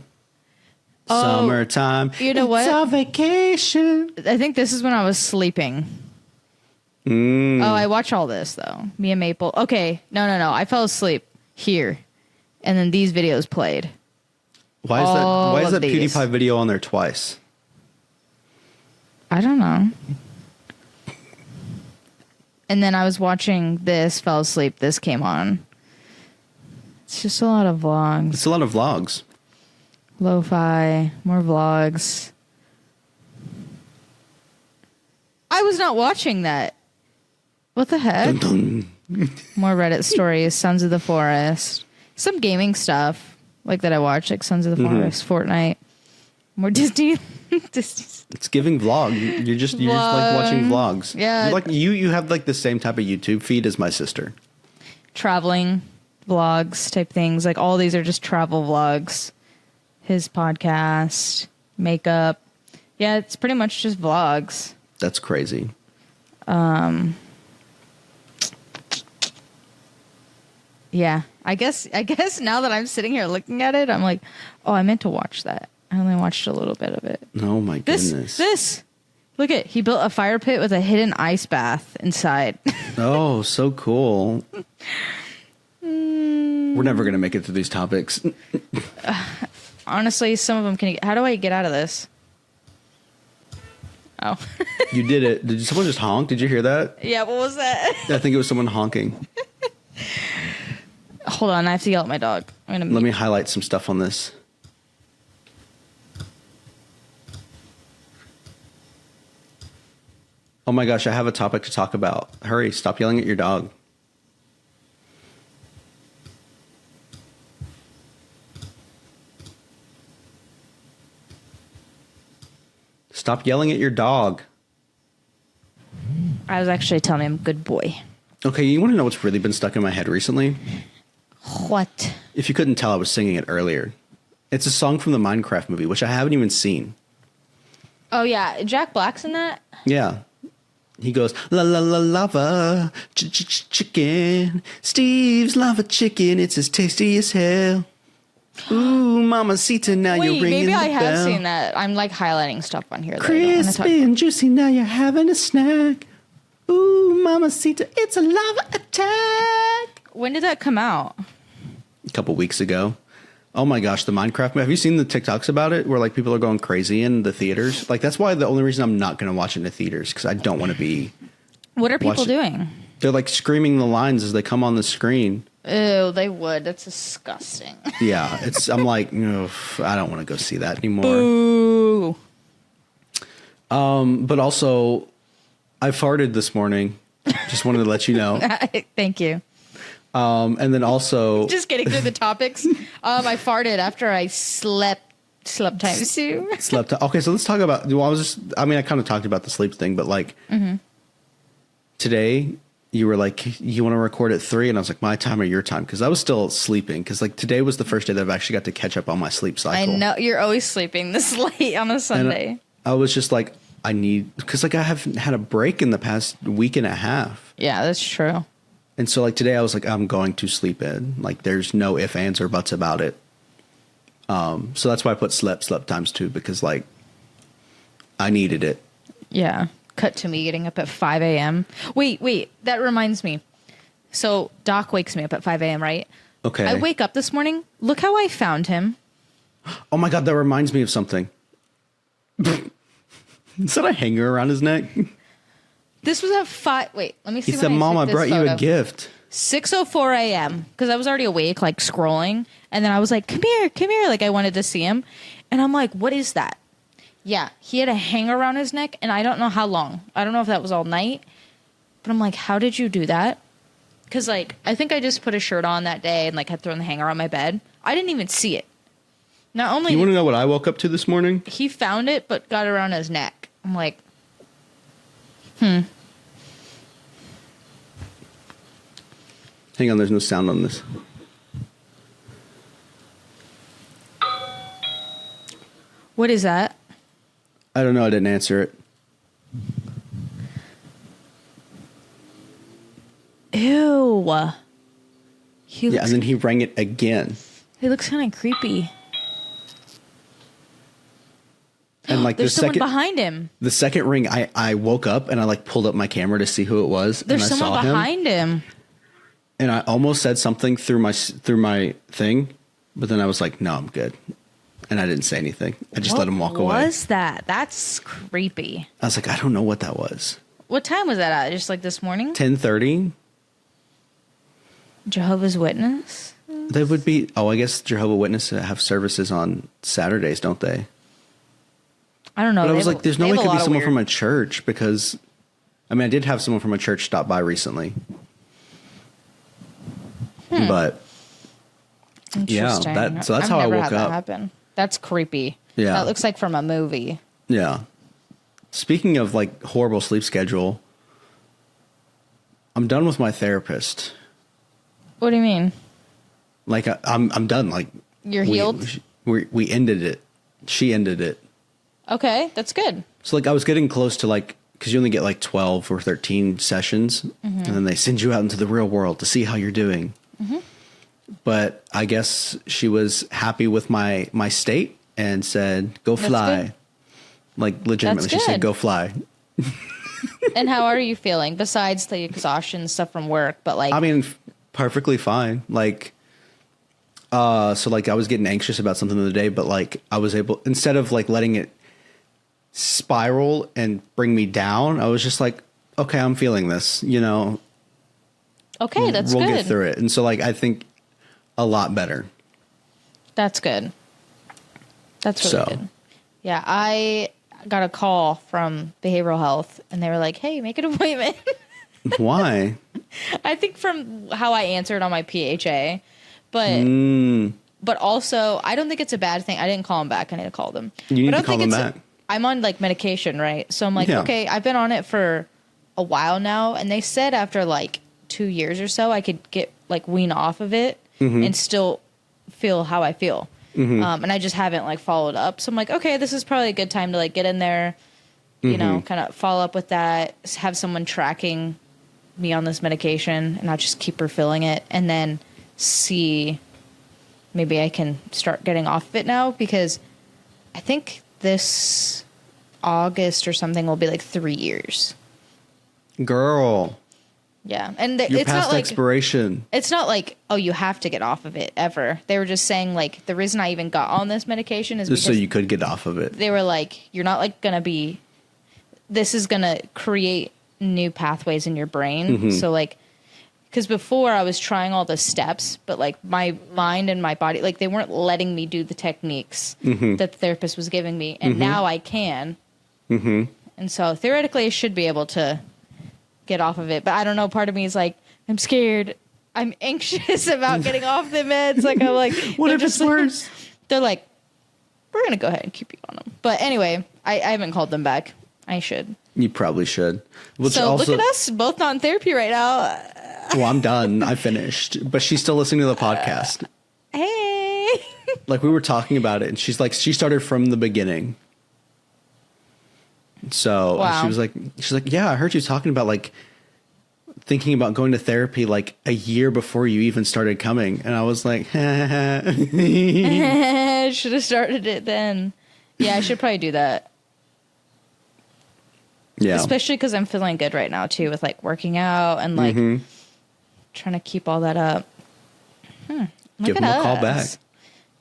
Oh, Summertime. You know It's what? our vacation. I think this is when I was sleeping. Mm. Oh, I watch all this though. Me and Maple. Okay, no. I fell asleep here, and then these videos played. Why is all that of these. PewDiePie video on there twice? I don't know. And then I was watching this, fell asleep. This came on. It's just a lot of vlogs. It's a lot of vlogs. Lo-fi, more vlogs. I was not watching that. What the heck? Dun, dun. More Reddit stories, Sons of the Forest. Some gaming stuff like that I watch, like Sons of the Forest, Fortnite. More Disney. It's giving vlog. You're just like watching vlogs. Yeah. You're like you have like the same type of YouTube feed as my sister. Traveling vlogs type things. Like all these are just travel vlogs. His podcast, makeup. Yeah, it's pretty much just vlogs. That's crazy. Yeah, I guess now that I'm sitting here looking at it, I'm like, oh, I meant to watch that. I only watched a little bit of it. Oh my goodness. This. Look at, he built a fire pit with a hidden ice bath inside. Oh, so cool. We're never going to make it through these topics. Honestly, some of them can. How do I get out of this? Oh. You did it. Did someone just honk? Did you hear that? Yeah, what was that? I think it was someone honking. Hold on, I have to yell at my dog. Let me highlight some stuff on this. Oh my gosh, I have a topic to talk about. Hurry, stop yelling at your dog. Stop yelling at your dog. I was actually telling him, good boy. Okay, you want to know what's really been stuck in my head recently? What? If you couldn't tell, I was singing it earlier. It's a song from the Minecraft movie, which I haven't even seen. Oh, yeah. Jack Black's in that? Yeah. He goes, la la la lava, chicken. Steve's lava chicken, it's as tasty as hell. Ooh, Mamacita, now you're Wait, ringing maybe the I have bell. seen that. I'm like highlighting stuff on here. That I don't wanna talk Crispy and juicy, now you're having a snack. Ooh, Mamacita, it's a lava attack. When did that come out? A couple weeks ago. Oh my gosh, the Minecraft movie. Have you seen the TikToks about it where like people are going crazy in the theaters? Like that's why the only reason I'm not going to watch it in the theaters because I don't want to be. What are people doing? They're like screaming the lines as they come on the screen. Ew, they would. That's disgusting. Yeah, I'm like, I don't want to go see that anymore. Boo. But also, I farted this morning. Just wanted to let you know. Thank you. And then also, Just getting through the topics. I farted after I slept times two. Slept. Okay, so let's talk about. Well, I kind of talked about the sleep thing, but like today, you were like, you want to record at 3, and I was like, my time or your time? Because I was still sleeping. Because like today was the first day that I've actually got to catch up on my sleep cycle. I know you're always sleeping this late on a Sunday. And I was just like, because like I haven't had a break in the past week and a half. Yeah, that's true. And so like today I was like, I'm going to sleep in. Like there's no ifs, ands, or buts about it. So that's why I put slept times 2 because like I needed it. Yeah. Cut to me getting up at 5 a.m. Wait. That reminds me. So Doc wakes me up at 5 a.m., right? Okay. I wake up this morning. Look how I found him. Oh my God, that reminds me of something. Is that a hanger around his neck? This was at 5. Wait, let me see. He said, Mom, I brought you a gift. 6:04 a.m. because I was already awake, like scrolling. And then I was like, come here. Like I wanted to see him. And I'm like, what is that? Yeah, he had a hanger around his neck, and I don't know how long. I don't know if that was all night. But I'm like, how did you do that? Because, like, I think I just put a shirt on that day and, like, had thrown the hanger on my bed. I didn't even see it. Not only You want to know what I woke up to this morning? he found it, but got around his neck. I'm like, Hang on, there's no sound on this. What is that? I don't know. I didn't answer it. Ew. Yeah, and then he rang it again. He looks kind of creepy. And like There's the someone second behind him. The second ring, I woke up and I like pulled up my camera to see who it was. There's and I someone saw behind him. And I almost said something through my thing, but then I was like, no, I'm good. And I didn't say anything. I just let him walk away. What was that? That's creepy. I was like, I don't know what that was. What time was that at? Just like this morning? 10:30. Jehovah's Witness? They would be. Oh, I guess Jehovah's Witnesses have services on Saturdays, don't they? I don't know. But I was like, there's no way it could be someone from a church because, I mean, I did have someone from a church stop by recently. But yeah, so that's I've how I never woke had that up. happen. That's creepy. Yeah. That looks like from a movie. Yeah. Speaking of like horrible sleep schedule, I'm done with my therapist. What do you mean? Like I'm done. Like You're healed? We ended it. She ended it. Okay, that's good. So like I was getting close to like, because you only get like 12 or 13 sessions, and then they send you out into the real world to see how you're doing. But I guess she was happy with my state and said, go fly. Good. Like legitimately, she said, go fly. And how are you feeling besides the exhaustion stuff from work? But like, I mean, perfectly fine. Like, so like I was getting anxious about something the other day, but like I was able, instead of like letting it spiral and bring me down, I was just like, okay, I'm feeling this, you know. Okay, that's we'll good. get through it. And so like I think a lot better. That's good. That's really good. Yeah, I got a call from behavioral health and they were like, hey, make an appointment. Why? I think from how I answered on my PHA, but also I don't think it's a bad thing. I didn't call them back. I need to call them. You need to call them back. I'm on like medication, right? So I'm like, okay, I've been on it for a while now. And they said after like 2 years or so, I could get like wean off of it and still feel how I feel. And I just haven't like followed up. So I'm like, okay, this is probably a good time to like get in there, you know, kind of follow up with that, have someone tracking me on this medication and not just keep refilling it and then see maybe I can start getting off of it now, because I think this August or something will be like 3 years. Girl. Yeah. And You're it's past not like expiration. it's not like, oh, you have to get off of it ever. They were just saying, like, the reason I even got on this medication is Just because so you could get off of it. they were like, you're not like gonna be, this is gonna create new pathways in your brain. Mhm. So like, because before I was trying all the steps, but like my mind and my body, like they weren't letting me do the techniques Mhm. that the therapist was giving me, and Mhm. now I can. Mm-hmm. And so theoretically, I should be able to get off of it. But I don't know. Part of me is like, I'm scared. I'm anxious about getting off the meds. Like, I'm like, What they're if it's just like- worse? They're like, we're going to go ahead and keep you on them. But anyway, I haven't called them back. I should. You probably should. Which So also, look at us, both not in therapy right now. well, I'm done. I finished. But she's still listening to the podcast. Hey. Like, we were talking about it, and she's like, she started from the beginning. So Wow. she's like, yeah, I heard you talking about like thinking about going to therapy like a year before you even started coming. And I was like, Should have started it then. Yeah, I should probably do that. yeah. Especially because I'm feeling good right now too, with like working out and like Mhm. trying to keep all that up. Look Give at them a call us. back.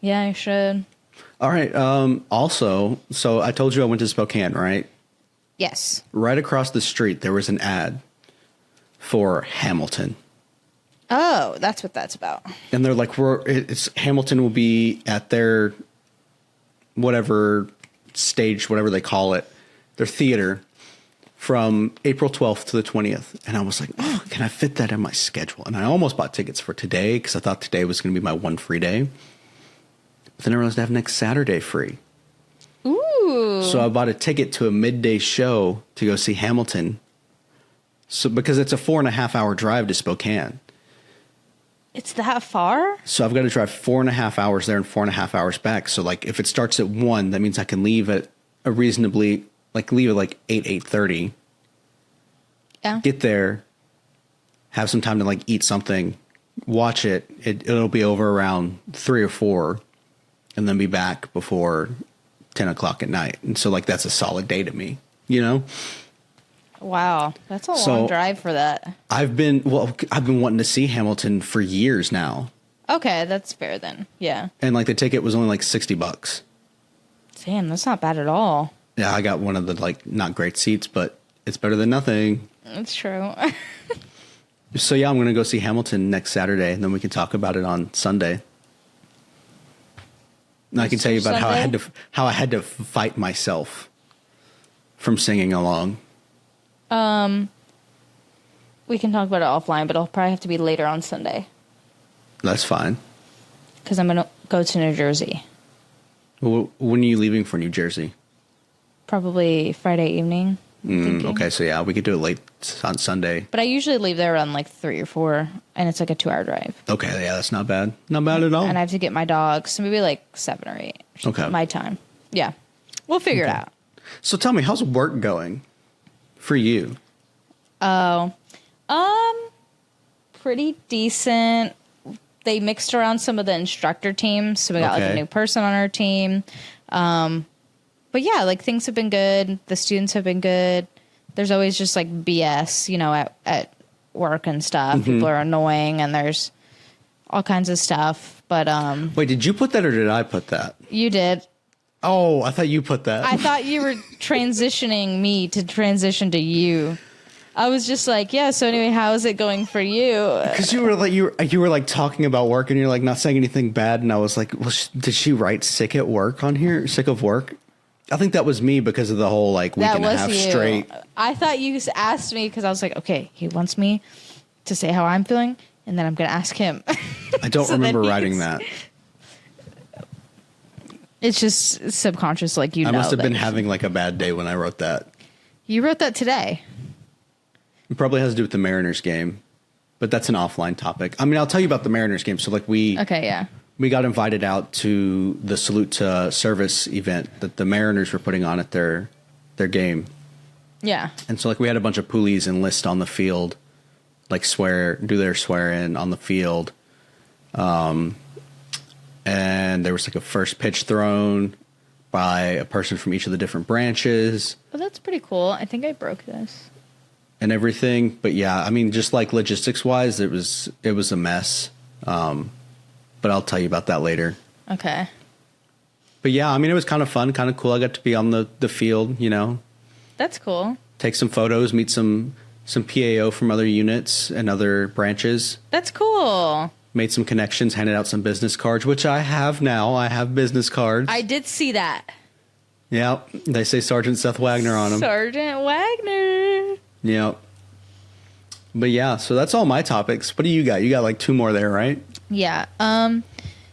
Yeah, I should. All right. Also, so I told you I went to Spokane, right? Yes. Right across the street, there was an ad for Hamilton. Oh, that's what that's about. And they're like, it's Hamilton will be at their whatever stage, whatever they call it, their theater from April 12th to the 20th. And I was like, oh, can I fit that in my schedule? And I almost bought tickets for today because I thought today was going to be my one free day. But then I realized I have next Saturday free. Ooh. So I bought a ticket to a midday show to go see Hamilton. So because it's a 4.5 hour drive to Spokane. It's that far? So I've got to drive 4.5 hours there and 4.5 hours back. So like if it starts at 1, that means I can leave at a reasonably, like leave at like 8:30. Yeah. Get there, have some time to like eat something, watch it. It'll be over around 3 or 4, and then be back before 10 o'clock at night. And so like that's a solid day to me, you know? Wow. That's a So- long drive for that. I've been wanting to see Hamilton for years now. Okay, that's fair then. Yeah. And like the ticket was only like $60. Damn, that's not bad at all. Yeah, I got one of the like not great seats, but it's better than nothing. That's true. So yeah, I'm going to go see Hamilton next Saturday, and then we can talk about it on Sunday. And I can tell you about how I had to fight myself from singing along. We can talk about it offline, but it'll probably have to be later on Sunday That's fine. because I'm going to go to New Jersey. Well, when are you leaving for New Jersey? Probably Friday evening. I'm thinking. Okay, so yeah, we could do it late on Sunday. But I usually leave there around like 3 or 4, and it's like a 2-hour drive. Okay, yeah, that's not bad. Not bad at all. And I have to get my dogs, so maybe like 7 or 8. Okay. My time. Yeah. We'll figure it out. So tell me, how's work going for you? Oh, pretty decent. They mixed around some of the instructor teams, so we got like Okay. a new person on our team. But yeah, like things have been good. The students have been good. There's always just like BS, you know, at work and stuff. Mhm. People are annoying, and there's all kinds of stuff. But Wait, did you put that or did I put that? you did. Oh, I thought you put that. I thought you were transitioning me to transition to you. I was just like, yeah. So anyway, how is it going for you? Because you were like you were like talking about work and you're like not saying anything bad, and I was like, well, did she write sick at work on here? Sick of work? I think that was me because of the whole like week That and a was half you. straight. I thought you asked me because I was like, okay, he wants me to say how I'm feeling, and then I'm going to ask him. I don't So then remember he's- writing that. It's just subconscious, like you I know. must have that been having like a bad day when I wrote that. You wrote that today. It probably has to do with the Mariners game, but that's an offline topic. I mean, I'll tell you about the Mariners game. So like we Yeah. we got invited out to the Salute to Service event that the Mariners were putting on at their game. Yeah. And so like we had a bunch of poolies enlist on the field, like do their swear in on the field. and there was like a first pitch thrown by a person from each of the different branches. Oh, that's pretty cool. I think I broke this. And everything. But yeah, I mean, just like logistics wise, it was a mess. But I'll tell you about that later. Okay. But yeah, I mean, it was kind of fun, kind of cool. I got to be on the field, you know. That's cool. Take some photos, meet some PAO from other units and other branches. That's cool. Made some connections, handed out some business cards, which I have now. I have business cards. I did see that. Yeah, they say Sergeant Seth Wagner on them. Sergeant Wagner. Yep. But yeah, so that's all my topics. What do you got? You got like 2 more there, right? Yeah.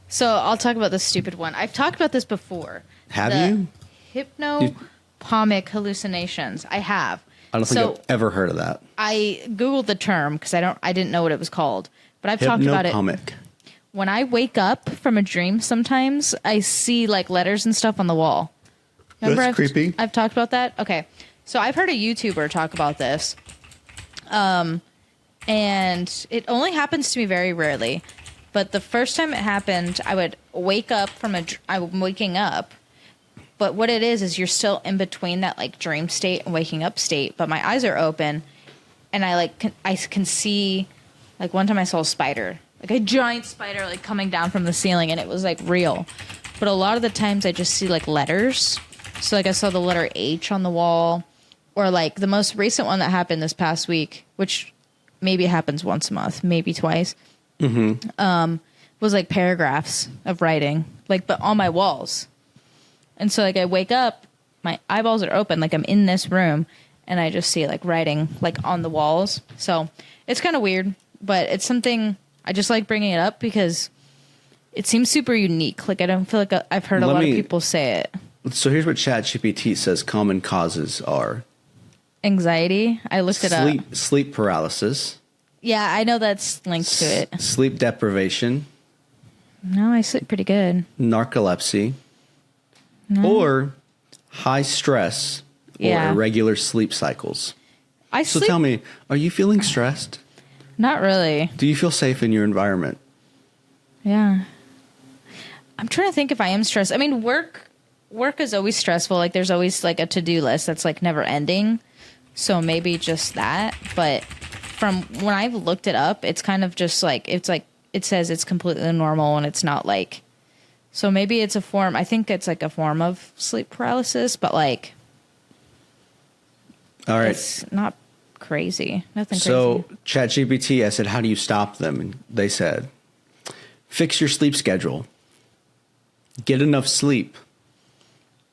So I'll talk about this stupid one. I've talked about this before. Have you? Hypnopompic hallucinations. I have. I don't think I've ever heard of that. I Googled the term because I didn't know what it was called. But I've talked about it. Hypnopompic. When I wake up from a dream, sometimes I see like letters and stuff on the wall. Remember That's creepy. I've talked about that? Okay. So I've heard a YouTuber talk about this. And it only happens to me very rarely. But the first time it happened, I would wake up I'm waking up. But what it is you're still in between that like dream state and waking up state. But my eyes are open and I can see, like one time I saw a spider, like a giant spider, like coming down from the ceiling, and it was like real. But a lot of the times I just see like letters. So like I saw the letter H on the wall, or like the most recent one that happened this past week, which maybe happens once a month, maybe twice. Was like paragraphs of writing, like, but on my walls. And so like I wake up, my eyeballs are open, like I'm in this room, and I just see like writing like on the walls. So it's kind of weird, but it's something I just like bringing it up because it seems super unique. Like I don't feel like I've heard a lot of people say it. So here's what ChatGPT says common causes are. Anxiety. I looked it up. Sleep paralysis. Yeah, I know that's linked to it. Sleep deprivation. No, I sleep pretty good. Narcolepsy. No. Or high stress or irregular sleep cycles. So tell me, are you feeling stressed? Not really. Do you feel safe in your environment? Yeah. I'm trying to think if I am stressed. I mean, work is always stressful. Like there's always like a to-do list that's like never ending. So maybe just that. But from when I've looked it up, it's kind of just like, it's like, it says it's completely normal and it's not like, so maybe it's a form, I think it's like a form of sleep paralysis, but like, all right, it's not crazy. Nothing crazy. So ChatGPT, I said, how do you stop them? And they said, fix your sleep schedule. Get enough sleep.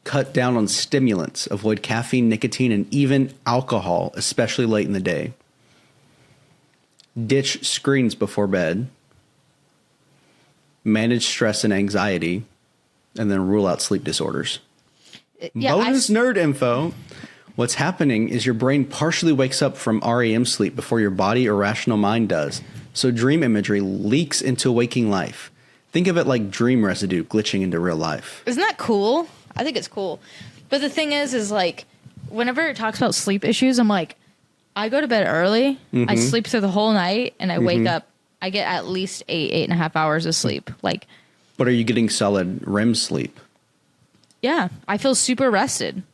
Cut down on stimulants. Avoid caffeine, nicotine, and even alcohol, especially late in the day. Ditch screens before bed. Manage stress and anxiety. And then rule out sleep disorders. Yeah, Bonus nerd info. What's happening is your brain partially wakes up from REM sleep before your body or rational mind does. So dream imagery leaks into waking life. Think of it like dream residue glitching into real life. Isn't that cool? I think it's cool. But the thing is like, whenever it talks about sleep issues, I'm like, I go to bed early, I sleep through the whole night, and I wake up, I get at least 8.5 hours of sleep. Like, but are you getting solid REM sleep? Yeah, I feel super rested.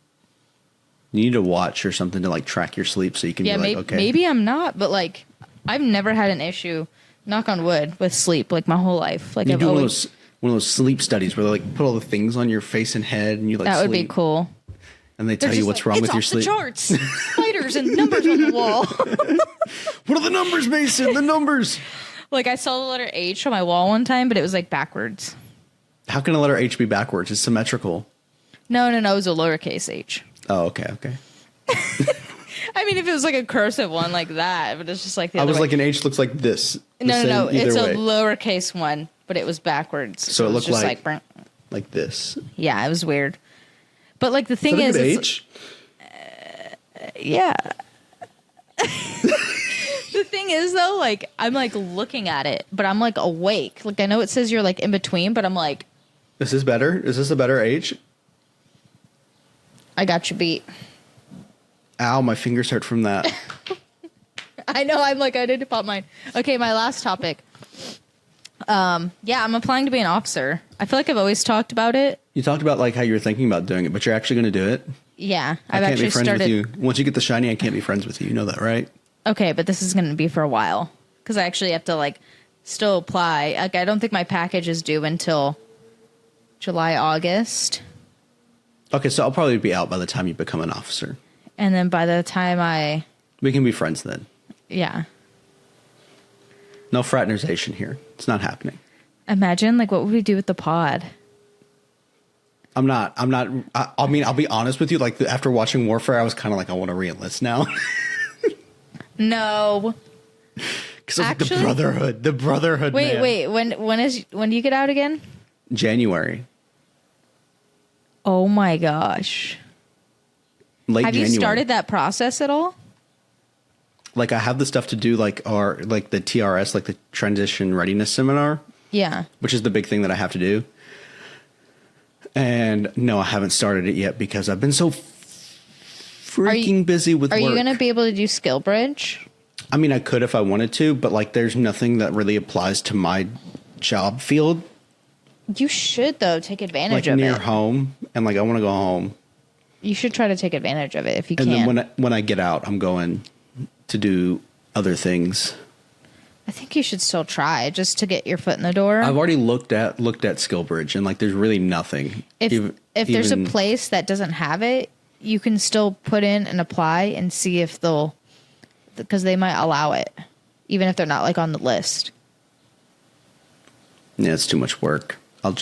You need a watch or something to like track your sleep so you can be like, okay. Maybe I'm not, but like, I've never had an issue, knock on wood, with sleep like my whole life. Like you I've do always, one of those sleep studies where they like put all the things on your face and head and you like that would sleep. be cool. And they tell you what's wrong with your sleep. It's off the charts. Spiders and numbers on the wall. What are the numbers, Mason? The numbers. Like I saw the letter H on my wall one time, but it was like backwards. How can a letter H be backwards? It's symmetrical. No, it was a lowercase h. Oh, okay. I mean, if it was like a cursive one like that, but it's just like the other way. like an H looks like this. No. It's a lowercase one, but it was backwards. So it looked just like this. Yeah, it was weird. But like the thing is, H? Yeah. The thing is though, like I'm like looking at it, but I'm like awake. Like I know it says you're like in between, but I'm like, is this better? Is this a better H? I got you beat. Ow, my fingers hurt from that. I know. I'm like, I need to pop mine. Okay, my last topic. Yeah, I'm applying to be an officer. I feel like I've always talked about it. You talked about like how you're thinking about doing it, but you're actually going to do it. Yeah, I can't be friends with you. Once you get the shiny, I can't be friends with you. You know that, right? Okay, but this is going to be for a while because I actually have to like still apply. Like, I don't think my package is due until July, August. Okay, so I'll probably be out by the time you become an officer. And then by the time we can be friends then. Yeah. No fraternization here. It's not happening. Imagine, like, what would we do with the pod? I mean, I'll be honest with you. Like, after watching Warfare, I was kind of like, I want to re-enlist now. No. Because like the brotherhood. Wait. When do you get out again? January. Oh my gosh. Have you started that process at all? Like, I have the stuff to do, like the TRS, like the Transition Readiness Seminar. Yeah. Which is the big thing that I have to do. And no, I haven't started it yet because I've been so freaking busy with work. Are you going to be able to do Skill Bridge? I mean, I could if I wanted to, but like, there's nothing that really applies to my job field. You should, though, take advantage like of it. Near home, and like I want to go home. You should try to take advantage of it if you can. And then when I get out, I'm going to do other things. I think you should still try just to get your foot in the door. I've already looked at Skillbridge, and like there's really nothing. If there's a place that doesn't have it, you can still put in and apply and see if because they might allow it, even if they're not like on the list. Yeah, it's too much work. I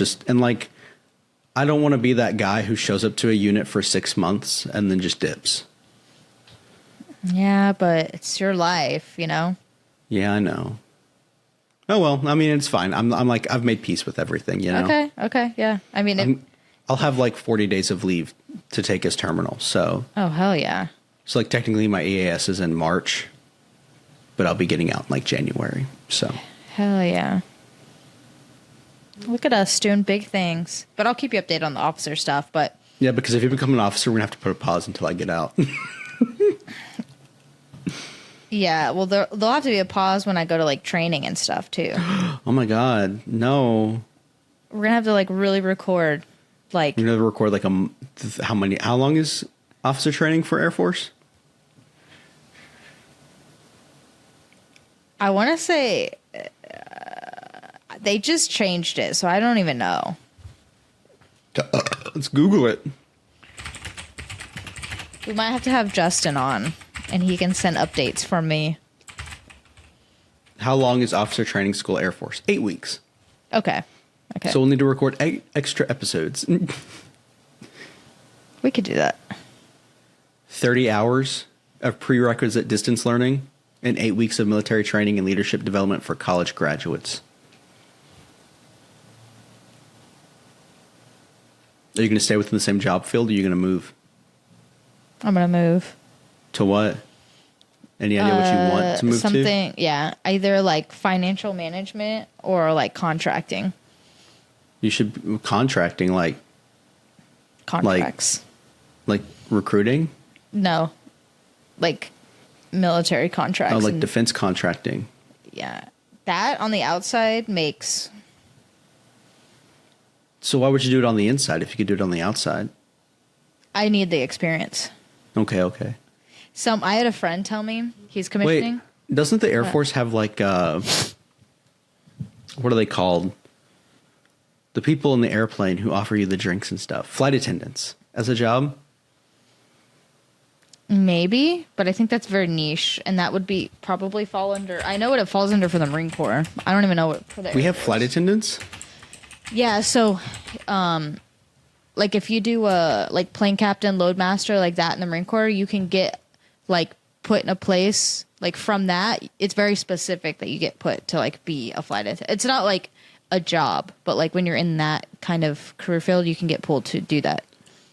don't want to be that guy who shows up to a unit for 6 months and then just dips. Yeah, but it's your life, you know? Yeah, I know. Oh, well, I mean, it's fine. I'm like, I've made peace with everything, you know? Okay, yeah. I mean, I'll have like 40 days of leave to take as terminal, so. Oh, hell yeah. So, like, technically my EAS is in March, but I'll be getting out in like January, so. Hell yeah. Look at us doing big things. But I'll keep you updated on the officer stuff, but. Yeah, because if you become an officer, we're going to have to put a pause until I get out. Yeah, well, there'll have to be a pause when I go to, like, training and stuff, too. Oh, my God. No. We're going to have to, like, really record, like... We're going to record, like, how long is officer training for Air Force? I want to say... they just changed it, so I don't even know. Let's Google it. We might have to have Justin on. And he can send updates from me. How long is officer training school Air Force? 8 weeks. Okay. So we'll need to record 8 extra episodes. We could do that. 30 hours of prerequisite distance learning and 8 weeks of military training and leadership development for college graduates. Are you going to stay within the same job field or are you going to move? I'm going to move. To what? Any idea what you want to move something, yeah. Either like financial management or like contracting. You should contracting like contracts. Like recruiting? No. Like military contracts. Oh, like defense contracting. Yeah. That on the outside makes. So why would you do it on the inside if you could do it on the outside? I need the experience. Okay. I had a friend tell me he's commissioning. Wait, doesn't the Air Force have like what are they called? The people in the airplane who offer you the drinks and stuff, flight attendants, as a job? Maybe, but I think that's very niche, and that would be probably fall under. I know what it falls under for the Marine Corps. I don't even know what for the. We have flight attendants. Yeah, so, like if you do a like plane captain, loadmaster, like that in the Marine Corps, you can get like put in a place like from that. It's very specific that you get put to like be a flight attendant. It's not like a job, but like when you're in that kind of career field, you can get pulled to do that.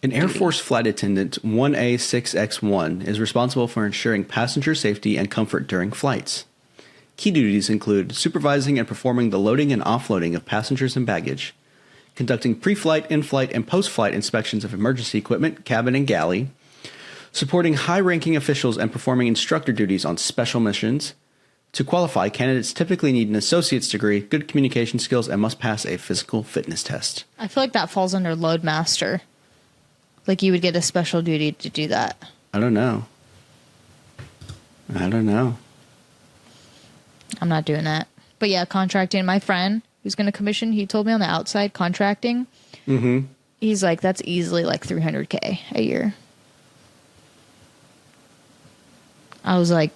An Air Force flight attendant 1A6X1 is responsible for ensuring passenger safety and comfort during flights. Key duties include supervising and performing the loading and offloading of passengers and baggage, conducting pre-flight, in-flight, and post-flight inspections of emergency equipment, cabin, and galley, supporting high-ranking officials and performing instructor duties on special missions, To qualify, candidates typically need an associate's degree, good communication skills, and must pass a physical fitness test. I feel like that falls under Loadmaster. Like you would get a special duty to do that. I don't know. I'm not doing that. But yeah, contracting. My friend who's going to commission, he told me on the outside contracting. Mm-hmm. He's like, that's easily like $300K a year. I was like,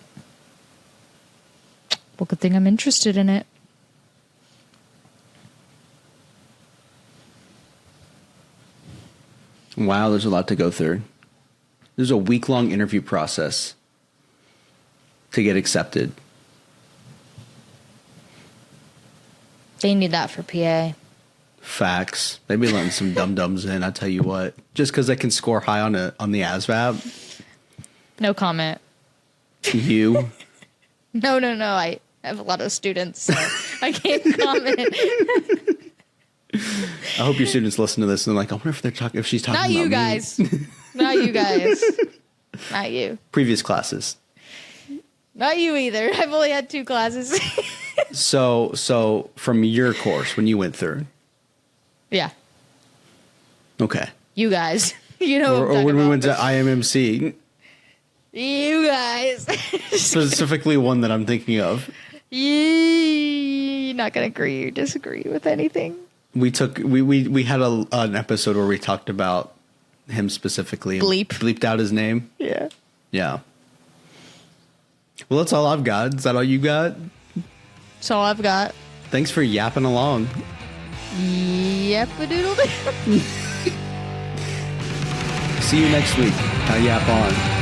well, good thing I'm interested in it. Wow, there's a lot to go through. There's a week-long interview process to get accepted. They need that for PA. Facts. They be letting some dum-dums in, I tell you what. Just because they can score high on the ASVAB. No comment. You? No. I have a lot of students, so I can't comment. I hope your students listen to this and they're like, I wonder if she's talking Not about you me. guys. Not you guys. Not you. Previous classes. Not you either. I've only had 2 classes. So from your course when you went through. Yeah. Okay. You guys. You know or when we went to IMMC. You guys. Specifically one that I'm thinking of. You're not going to agree or disagree with anything. We had an episode where we talked about him specifically. Bleeped out his name. Yeah. Yeah. Well, that's all I've got. Is that all you got? That's all I've got. Thanks for yapping along. Yep-a-doodle-doo. See you next week. Now yap on.